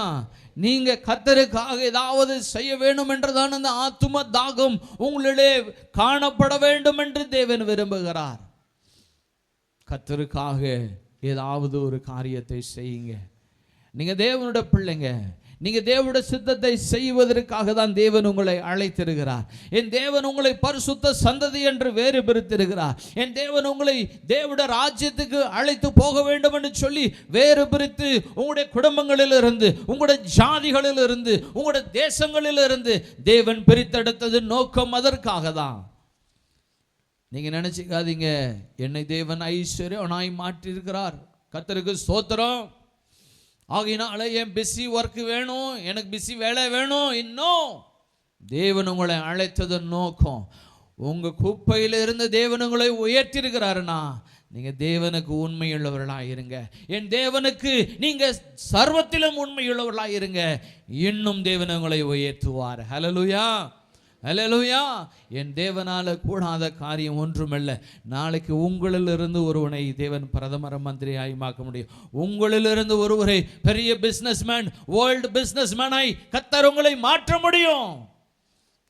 நீங்க கர்த்தருக்காக ஏதாவது செய்ய வேண்டும் என்றுதான் அந்த ஆத்தும தாகம் உங்களிலே காணப்பட வேண்டும் என்று தேவன் விரும்புகிறார். கர்த்தருக்காக ஏதாவது ஒரு காரியத்தை செய்யுங்க. நீங்க தேவனுடைய பிள்ளைங்க. நீங்க தேவனுடைய சித்தத்தை செய்வதற்காக தான் தேவன் உங்களை அழைத்திருக்கிறார். என் தேவன் உங்களை பரிசுத்த சந்ததி என்று வேறு பிரித்திருக்கிறார். என் தேவன் உங்களை தேவனுடைய ராஜ்யத்துக்கு அழைத்து போக வேண்டும் என்று சொல்லி வேறு பிரித்து உங்களுடைய குடும்பங்களிலிருந்து, உங்களுடைய ஜாதிகளிலிருந்து, உங்களுடைய தேசங்களிலிருந்து தேவன் பிரித்தெடுத்தது நோக்கம் அதற்காக தான். நீங்க நினைச்சுக்காதீங்க, என்னை தேவன் ஐஸ்வர்யவனாய் மாற்றியிருக்கிறார், கர்த்தருக்கு ஸ்தோத்திரம், ஆகினால என் பிஸி ஒர்க் வேணும், எனக்கு பிஸி வேலை வேணும். இன்னும் தேவன் உங்களை அழைத்தது நோக்கம். உங்க குப்பையில இருந்து தேவன் உங்களை உயர்த்திருக்கிறாருன்னா நீங்க தேவனுக்கு உண்மையுள்ளவர்களாக இருங்க. என் தேவனுக்கு நீங்க சர்வத்திலும் உண்மையுள்ளவர்களாக இருங்க. இன்னும் தேவன் உங்களை உயர்த்துவார். ஹல்லேலூயா, ஹல்லேலூயா. என் தேவனால கூடாத காரியம் ஒன்றுமில்லை. நாளைக்கு உங்களிலிருந்து ஒருவனை தேவன் பிரதமர் மந்திரியாய் மாற்ற முடியும். உங்களிலிருந்து ஒருவரை பெரிய பிசினஸ்மேன், வேர்ல்டு பிசினஸ்மேனாய் கர்த்தர் உங்களை மாற்ற முடியும்.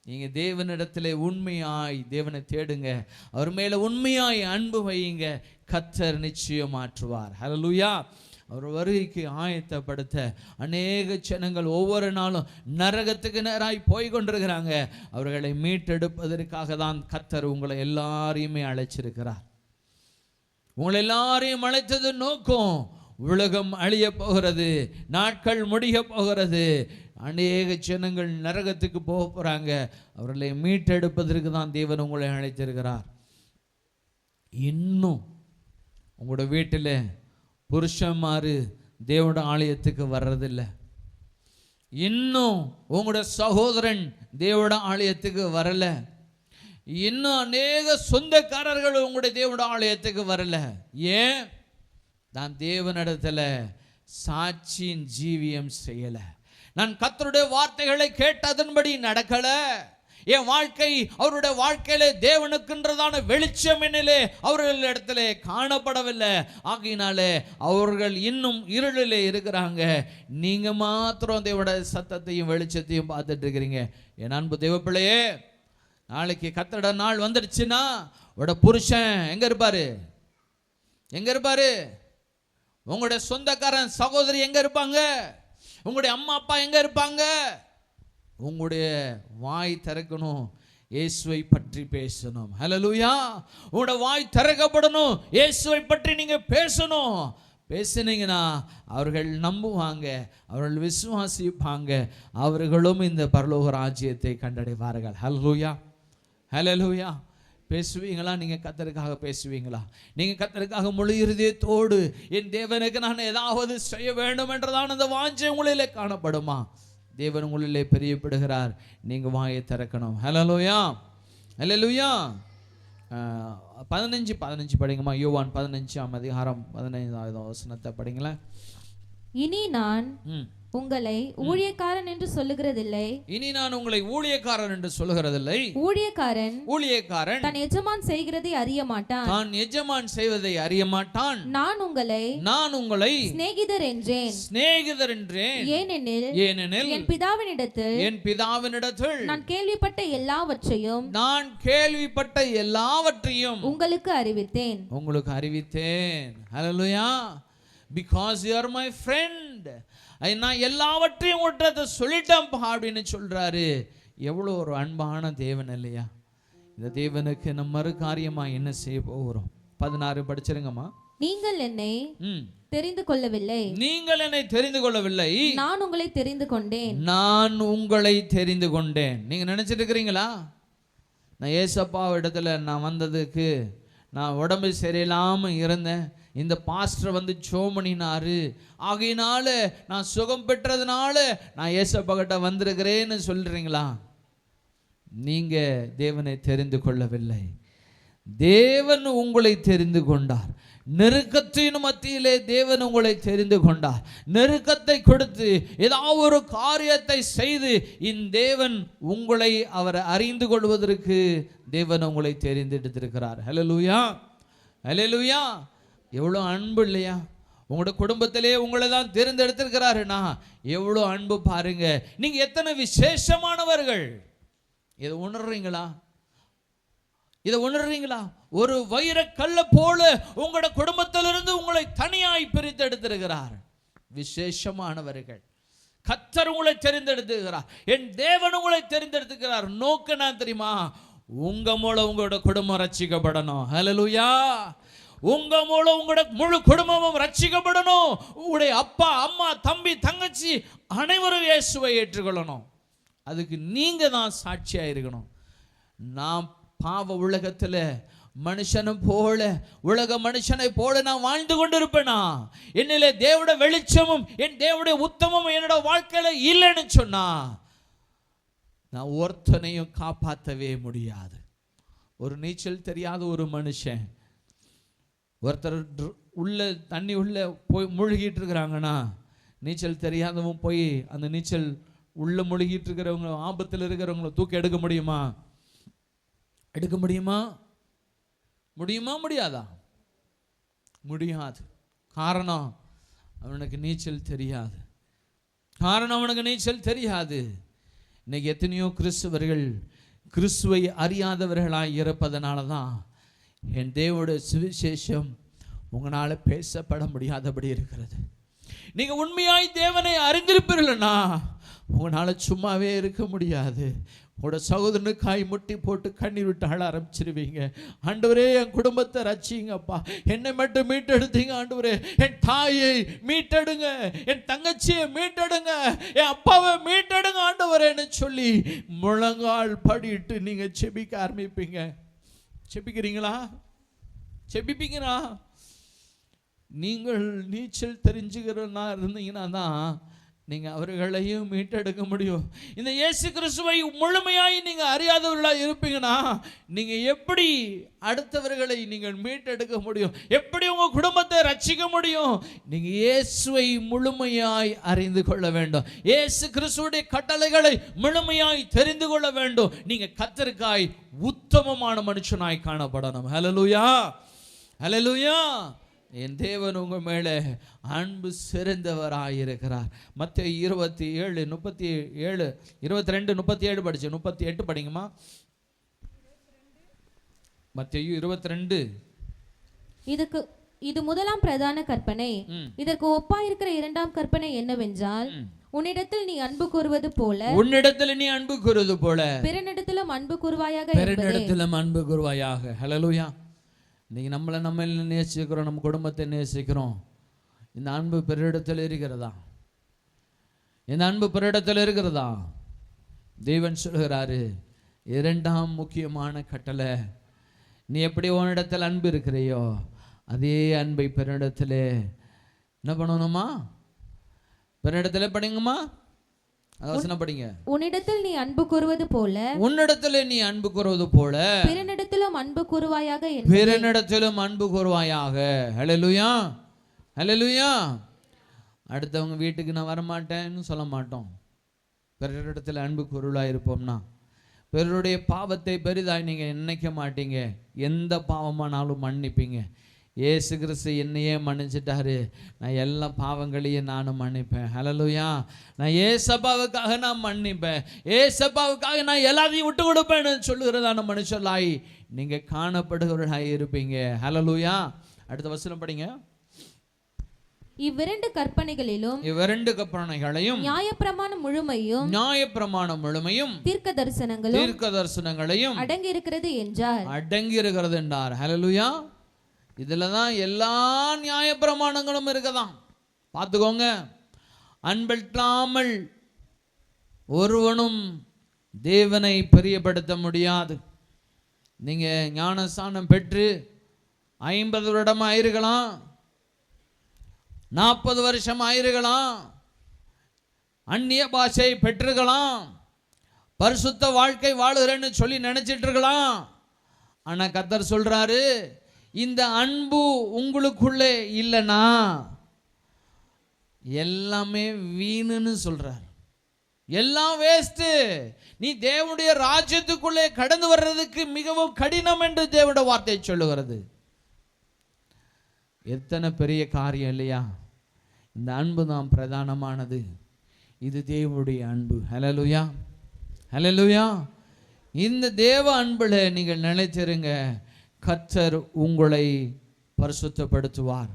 நீங்க தேவனிடத்திலே உண்மையாய் தேவனை தேடுங்க, அவர் மேல உண்மையாய் அன்பு வையுங்க, கர்த்தர் நிச்சயம் மாற்றுவார். ஹல்லேலூயா. அவர் வருகைக்கு ஆயத்தப்படுத்த அநேக ஜனங்கள் ஒவ்வொரு நாளும் நரகத்துக்கு நேராய் போய் கொண்டிருக்கிறாங்க. அவர்களை மீட்டெடுப்பதற்காக தான் கர்த்தர் உங்களை எல்லாரையுமே அழைச்சிருக்கிறார். உங்களை எல்லாரையும் அழைத்தது நோக்கம். உலகம் அழிய போகிறது, நாட்கள் முடிய போகிறது, அநேக ஜனங்கள் நரகத்துக்கு போக போறாங்க. அவர்களை மீட்டெடுப்பதற்கு தான் தேவன் உங்களை அழைத்திருக்கிறார். இன்னும் உங்களோட வீட்டில் புருஷன்மாரு தேவனுடைய ஆலயத்துக்கு வர்றதில்லை. இன்னும் உங்களோட சகோதரன் தேவனுடைய ஆலயத்துக்கு வரல. இன்னும் அநேக சொந்தக்காரர்கள் உங்களுடைய தேவனுடைய ஆலயத்துக்கு வரல. ஏன்? நான் தேவனிடத்துல சாட்சியின் ஜீவியம் செய்யல. நான் கர்த்தருடைய வார்த்தைகளை கேட்டு அதன்படி நடக்கல. என் வாழ்க்கை அவருடைய வாழ்க்கையில தேவனுக்குன்றதான வெளிச்சம் என்னிலே அவர்களிடத்திலே காணப்படவில்லை. ஆகையினாலே அவர்கள் இன்னும் இருளிலே இருக்கிறாங்க. நீங்க மாத்திரம் தேவனுடைய சத்தத்தையும் வெளிச்சத்தையும் பார்த்துட்டு இருக்கிறீங்க. என் அன்பு தேவப்பிள்ளையே, நாளைக்கு கர்த்தருடைய நாள் வந்துடுச்சுன்னா உங்களோட புருஷன் எங்க இருப்பாரு? எங்க இருப்பாரு? உங்களுடைய சொந்தக்காரன் சகோதரி எங்க இருப்பாங்க? உங்களுடைய அம்மா அப்பா எங்க இருப்பாங்க? உங்களுடைய வாய் திறக்கணும், இயேசுவை பற்றி பேசணும். ஹல்லேலூயா. உங்களோட வாய் திறக்கப்படணும், இயேசுவை பற்றி நீங்க பேசணும். பேசினீங்கன்னா அவர்கள் நம்புவாங்க, அவர்கள் விசுவாசிப்பாங்க, அவர்களும் இந்த பரலோக ராஜ்யத்தை கண்டடைவார்கள். ஹல்லேலூயா, ஹல்லேலூயா. பேசுவீங்களா? நீங்கள் கர்த்தருக்காக பேசுவீங்களா? நீங்கள் கர்த்தருக்காக முழு இருதயத்தோடு என் தேவனுக்கு நான் ஏதாவது செய்ய வேண்டும் என்றதான அந்த வாஞ்சை உங்களிலே காணப்படுமா? தேவன் உங்களிலே பிரியப்படுகிறார். நீங்கள் வாயை திறக்கணும். ஹல்லேலூயா, ஹல்லேலூயா. 15 படிங்கம்மா. யோவான் 15ஆம் அதிகாரம் 15வது வசனத்தை படிங்களேன். இனி நான் உங்களை ஊழியக்காரன் என்று சொல்லுகிறதில்லை. இனி நான் உங்களை ஊழியக்காரன் என்று சொல்லுகிறதில்லை. ஊழியக்காரன் தன் எஜமான் செய்கிறதை அறிய மாட்டான். தான் எஜமான் செய்வதை அறிய மாட்டான். நான் உங்களை சிநேகிதர் என்றேன். ஏனெனில் என் பிதாவினிடத்தில் நான் கேள்விப்பட்ட எல்லாவற்றையும் உங்களுக்கு அறிவித்தேன். ஹல்லேலூயா. Because you are my friend. நான் எல்லாவற்றையும் உங்கள்கிட்ட சொல்லிட்டேன் அப்படின்னு சொல்றாரு. எவ்வளோ ஒரு அன்பான தேவன் இல்லையா? இந்த தேவனுக்கு நம்ம மறு காரியமா என்ன செய்ய போகிறோம்? 16 படிச்சிருங்கம்மா. நீங்கள் என்னை தெரிந்து கொள்ளவில்லை. நான் உங்களை தெரிந்து கொண்டேன். நீங்க நினைச்சிட்டு இருக்கிறீங்களா? நான் ஏசப்பா இடத்துல நான் வந்ததுக்கு நான் உடம்பு சரியில்லாம இருந்தேன், இந்த பாஸ்டர் வந்து சோமனினாரு, ஆகையினால நான் சுகம் பெற்றதுனால நான் ஏசப்பா கிட்ட வந்திருக்கிறேன்னு சொல்றீங்களா? நீங்க தேவனை தெரிந்து கொள்ளவில்லை. தேவன் உங்களை தெரிந்து கொண்டார். நெருக்கத்தின் மத்தியிலே தேவன் உங்களை தெரிந்து கொண்டார். நெருக்கத்தை கொடுத்து ஏதாவது ஒரு காரியத்தை செய்து இந்த தேவன் உங்களை அவர் அறிந்து கொள்வதற்கு தேவன் உங்களை தெரிந்தெடுத்திருக்கிறார். ஹல்லேலூயா, ஹல்லேலூயா. எவ்வளோ அன்பு இல்லையா? உங்களோட குடும்பத்திலே உங்களை தான் தேர்ந்தெடுத்திருக்கிறாருன்னா எவ்வளோ அன்பு பாருங்க. நீங்க எத்தனை விசேஷமானவர்கள். இதை உணர்றீங்களா? இதை உணர்றீங்களா? ஒரு வைர கல்லை போல உங்களோட குடும்பத்திலிருந்து உங்களை தனியாய் பிரித்து எடுத்திருக்கிறார். விசேஷமானவர்கள். கர்த்தர் உங்களை தெரிந்தெடுத்துக்கிறார். என் தேவன் உங்களை தெரிந்தெடுத்துக்கிறார். நோக்கம் என்ன தெரியுமா? உங்க மூலம் உங்களோட குடும்பம் ரட்சிக்கப்படணும். ஹல்லேலூயா. உங்க மூலம் உங்களோட முழு குடும்பமும் ரட்சிக்கப்படணும். உங்களுடைய அப்பா அம்மா தம்பி தங்கச்சி அனைவரும் இயேசுவை ஏற்றுக்கொள்ளணும். அதுக்கு நீங்க தான் சாட்சியா இருக்கணும். நான் பாவ உலகத்தில் மனுஷனை போல உலக மனுஷனை போல நான் வாழ்ந்து கொண்டிருப்பேனா? என்னிலே தேவனுடைய வெளிச்சமும் என் தேவனுடைய உத்தமமும் என்னோட வாழ்க்கையில இல்லைன்னு சொன்னா நான் ஒருத்தனையும் காப்பாற்றவே முடியாது. ஒரு நீச்சல் தெரியாத ஒரு மனுஷன் ஒருத்தர் உள்ள தண்ணி உள்ள போய் முழுகிட்டு இருக்கிறாங்கன்னா நீச்சல் தெரியாதவன் போய் அந்த நீச்சல் உள்ள முழுகிட்டு இருக்கிறவங்க ஆபத்தில் இருக்கிறவங்களை தூக்கி எடுக்க முடியுமா? எடுக்க முடியுமா? முடியுமா? முடியாதா? முடியாது. காரணம் அவனுக்கு நீச்சல் தெரியாது. அவனுக்கு நீச்சல் தெரியாது. இன்னைக்கு எத்தனையோ கிறிஸ்துவர்கள் கிறிஸ்துவை அறியாதவர்களாய் இருப்பதனால தான் என் தேவனுடைய சுவிசேஷம் உங்களால் பேசப்பட முடியாதபடி இருக்கிறது. நீங்க உண்மையாய் தேவனை அறிந்திருப்பீர்கள்னா உங்களால் சும்மாவே இருக்க முடியாது. உங்களோட சகோதரனுக்காய் முட்டி போட்டு கண்ணீர் விட்டு அழ ஆரம்பிச்சிருவீங்க. ஆண்டவரே என் குடும்பத்தை ரட்சிங்கப்பா, என்னை மட்டும் மீட்டெடுத்தீங்க ஆண்டவரே, என் தாயை மீட்டெடுங்க, என் தங்கச்சியை மீட்டெடுங்க, என் அப்பாவை மீட்டெடுங்க ஆண்டவரேன்னு சொல்லி முழங்கால் படிட்டு நீங்க செபிக்க ஆரம்பிப்பீங்க. செபிக்கிறீங்களா? செபிப்பீங்களா? நீங்கள் நீச்சல் தெரிஞ்சுக்கிறனா இருந்தீங்கன்னா தான் நீங்கள் அவர்களையும் மீட்டெடுக்க முடியும். இந்த இயேசு கிறிஸ்துவை முழுமையாய் நீங்கள் அறியாதவர்களாக இருப்பீங்கன்னா நீங்கள் எப்படி அடுத்தவர்களை நீங்கள் மீட்டெடுக்க முடியும்? எப்படி உங்கள் குடும்பத்தை ரட்சிக்க முடியும்? நீங்கள் இயேசுவை முழுமையாய் அறிந்து கொள்ள வேண்டும். இயேசு கிறிஸ்துவுடைய கட்டளைகளை முழுமையாய் தெரிந்து கொள்ள வேண்டும். நீங்கள் கர்த்தருக்காய் உத்தமமான மனுஷனாய் காணப்படணும். ஹல்லேலூயா, ஹல்லேலூயா. என் தேவன் உங்கள் மேலே அன்பு சிறந்தவராயிருக்கிறார். மத்தேயு 27:37 22:37 படிச்சு 38 படிங்கம்மா. மத்தேயு 22. இது முதலாம் பிரதான கற்பனை. இதற்கு ஒப்பா இருக்கிற இரண்டாம் கற்பனை என்னவென்றால், உன்னிடத்தில் நீ அன்பு கூறுவது போல பிறனிடத்திலும் அன்பு கூறுவாயாக. ஹல்லேலூயா. இன்னைக்கு நம்ம நேசிக்கிறோம், நம்ம குடும்பத்தை நேசிக்கிறோம். இந்த அன்பு பிறரிடத்தில் இருக்கிறதா? இந்த அன்பு பிறரிடத்தில் இருக்கிறதா? தேவன் சொல்கிறாரு, இரண்டாம் முக்கியமான கட்டளை, நீ எப்படி உன்னிடத்தில் அன்பு இருக்கிறையோ அதே அன்பை பிறரிடத்தில் என்ன பண்ணணுமா? பிறரிடத்தில் படிங்கம்மா, வசனம் படிங்க. உன்னிடத்தில் நீ அன்பு கூறுவது போல பிறனிடத்திலும் அன்பு கூறுவாயாக. ஹல்லேலூயா, ஹல்லேலூயா. அடுத்தவங்க வீட்டுக்கு நான் வரமாட்டேன்னு சொல்ல மாட்டோம். பிறரிடத்தில் அன்பு கூறுவலாக இருப்போம்னா பிறருடைய பாவத்தை பெரிதாய் நீங்கள் நினைக்க மாட்டீங்க. எந்த பாவமானாலும் மன்னிப்பீங்க. இயேசு கிறிஸ்து என்னையே மன்னிச்சிட்டாரு, நான் எல்லா பாவங்களையும் நானும் மன்னிப்பேன். ஹல்லேலூயா. நான் ஏசப்பாவுக்காக நான் மன்னிப்பேன், ஏசப்பாவுக்காக நான் எல்லாத்தையும் விட்டு கொடுப்பேன்னு சொல்லுகிறதான மனுஷலாய் நீங்கள் காணப்படுகிறவர்களாய் இருப்பீங்க. ஹல்லேலூயா. அடுத்த வசனம் படிங்க. இவ்விரண்டு கற்பனைகளையும் நியாயப்பிரமாணம் முழுமையும் தீர்க்க தரிசனங்களையும் அடங்கி இருக்கிறது என்றார். ஹல்லேலூயா. இதுல தான் எல்லா நியாயப்பிரமாணங்களும் இருக்கதான். பார்த்துக்கோங்க. அன்பில்லாமல் ஒருவனும் தேவனை பிரியப்படுத்த முடியாது. நீங்க ஞானஸ்நானம் பெற்று 50 வருடம் ஆயிருக்கலாம், 40 வருஷம் ஆயிருக்கலாம், அந்நிய பாஷை பெற்றிருக்கலாம், பரிசுத்த வாழ்க்கை வாழுகிறேன்னு சொல்லி நினைச்சிட்டு இருக்கலாம். ஆனா கர்த்தர் சொல்றாரு, இந்த அன்பு உங்களுக்குள்ளே இல்லைனா எல்லாமே வீணுன்னு சொல்றார். எல்லாம் வேஸ்ட். நீ தேவனுடைய ராஜ்யத்துக்குள்ளே கடந்து வர்றதுக்கு மிகவும் கடினம் என்று தேவனுடைய வார்த்தை சொல்லுகிறது. எத்தனை பெரிய காரியம் இல்லையா? இந்த அன்பு தான் பிரதானமானது. இது தேவனுடைய அன்பு. ஹல்லேலூயா, ஹல்லேலூயா. இந்த தேவ அன்புல நீங்கள் நிலைத்திருங்க. கர்த்தர் உங்களை பரிசுத்தப்படுத்துவார்.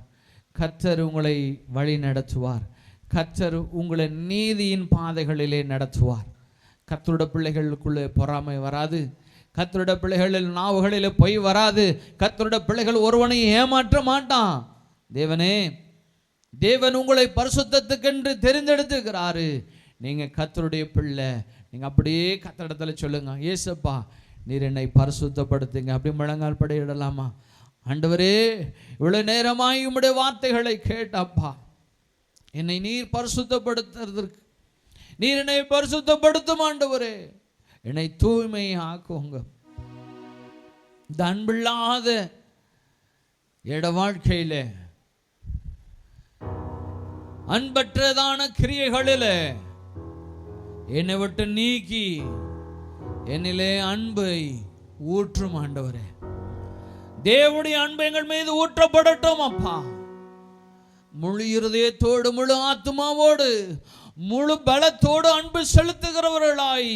கர்த்தர் உங்களை வழி நடத்துவார். கர்த்தர் உங்களை நீதியின் பாதைகளிலே நடத்துவார். கர்த்தருடைய பிள்ளைகளுக்குள்ளே பொறாமை வராது. கர்த்தருடைய பிள்ளைகளில் நாவுகளிலே பொய் வராது. கர்த்தருடைய பிள்ளைகள் ஒருவனை ஏமாற்ற மாட்டான். தேவன் உங்களை பரிசுத்தத்துக்கென்று தெரிந்தெடுத்துக்கிறாரு. நீங்க கர்த்தருடைய பிள்ளை. நீங்க அப்படியே கர்த்தரிடத்துல சொல்லுங்க, ஏசப்பா நீர் என்னை பரிசுத்தப்படுத்துங்க. அப்படி முழங்கால் படையிடலாமா? ஆண்டவரே, இவ்வளவு நேரமாய் உம்முடைய வார்த்தைகளை கேட்டப்பா, என்னை நீர் பரிசுத்தப்படுத்துறதற்கு நீர் என்னை பரிசுத்தப்படுத்தும் ஆண்டவரே. என்னை தூய்மை ஆக்குங்க. இந்த அன்பில்லாத எட வாழ்க்கையில, அன்பற்றதான கிரியைகளில் என்னை விட்டு நீக்கி என்னிலே அன்பை ஊற்றும் ஆண்டவரே. தேவனுடைய அன்பு எங்கள் மீது ஊற்றப்படட்டும் அப்பா. முழு இருதயத்தோடு, முழு ஆத்மாவோடு, முழு பலத்தோடு அன்பு செலுத்துகிறவர்களாய்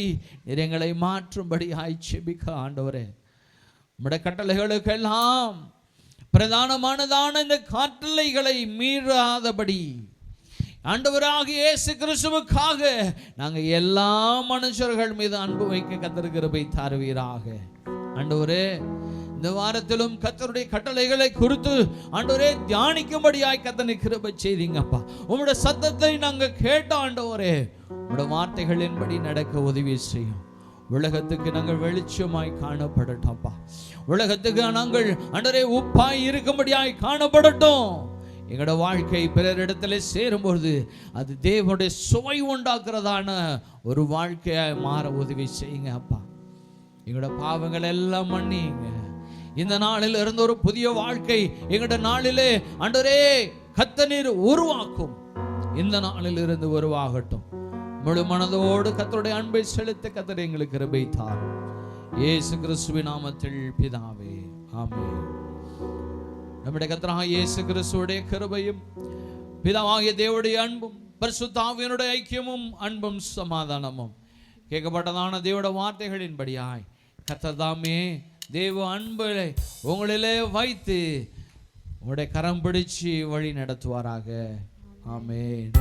நீர் எங்களை மாற்றும்படியாய் செபிக்க ஆண்டவரே. உம்முடைய கட்டளைகளுக்கெல்லாம் பிரதானமானதான இந்த கட்டளைகளை மீறாதபடி ஆண்டவராக இயேசு கிறிஸ்துவுக்காக நாங்கள் எல்லா மனுஷர்கள் மீது அன்பு வைக்க கர்த்தர் கிருபை தாருவீராக. ஆண்டவரே, இந்த வாரத்திலும் கர்த்தருடைய கட்டளைகளை குறித்து ஆண்டவரே தியானிக்கும்படியாய் கர்த்தனை கிருபை செய்தீங்கப்பா. உம்முடைய சத்தத்தை நாங்கள் கேட்ட ஆண்டவரே, உம்முடைய வார்த்தைகளின்படி நடக்க உதவி செய்யும். உலகத்துக்கு நாங்கள் வெளிச்சமாய் காணப்படட்டோம்ப்பா. உலகத்துக்கு நாங்கள் ஆண்டவரே உப்பாய் இருக்கும்படியாய் காணப்படட்டும். எங்களோட வாழ்க்கை பிறரிடத்துல சேரும்பொழுது அது தேவனுடைய சுவை உண்டாக்குறதான ஒரு வாழ்க்கையாய் மாற உதவி செய்யுங்க அப்பா. எங்களோட பாவங்கள் எல்லாம் மன்னிங்க. இந்த நாளில் இருந்து ஒரு புதிய வாழ்க்கை எங்களோட நாளிலே ஆண்டவரே கர்த்தர் நீர் உருவாக்கும். இந்த நாளில் இருந்து உருவாகட்டும். முழு மனதோடு கர்த்தருடைய அன்பை செலுத்த கர்த்தர் எங்களுக்கு கிருபை தாரும். இயேசு கிறிஸ்துவின் நாமத்தில் பிதாவே, ஆமென். நம்முடைய கர்த்தராகிய இயேசு கிறிஸ்துவுடைய கிருபையும் பிதாவாகிய தேவனுடைய அன்பும் பரிசுத்த ஆவியினுடைய ஐக்கியமும் அன்பும் சமாதானமும் கேட்கப்பட்டதான தேவனுடைய வார்த்தைகளின்படியாய் கர்த்தர் தாமே தேவ அன்பை உங்களிலே வைத்து உங்களுடைய கரம் பிடிச்சு வழி நடத்துவாராக. ஆமென்.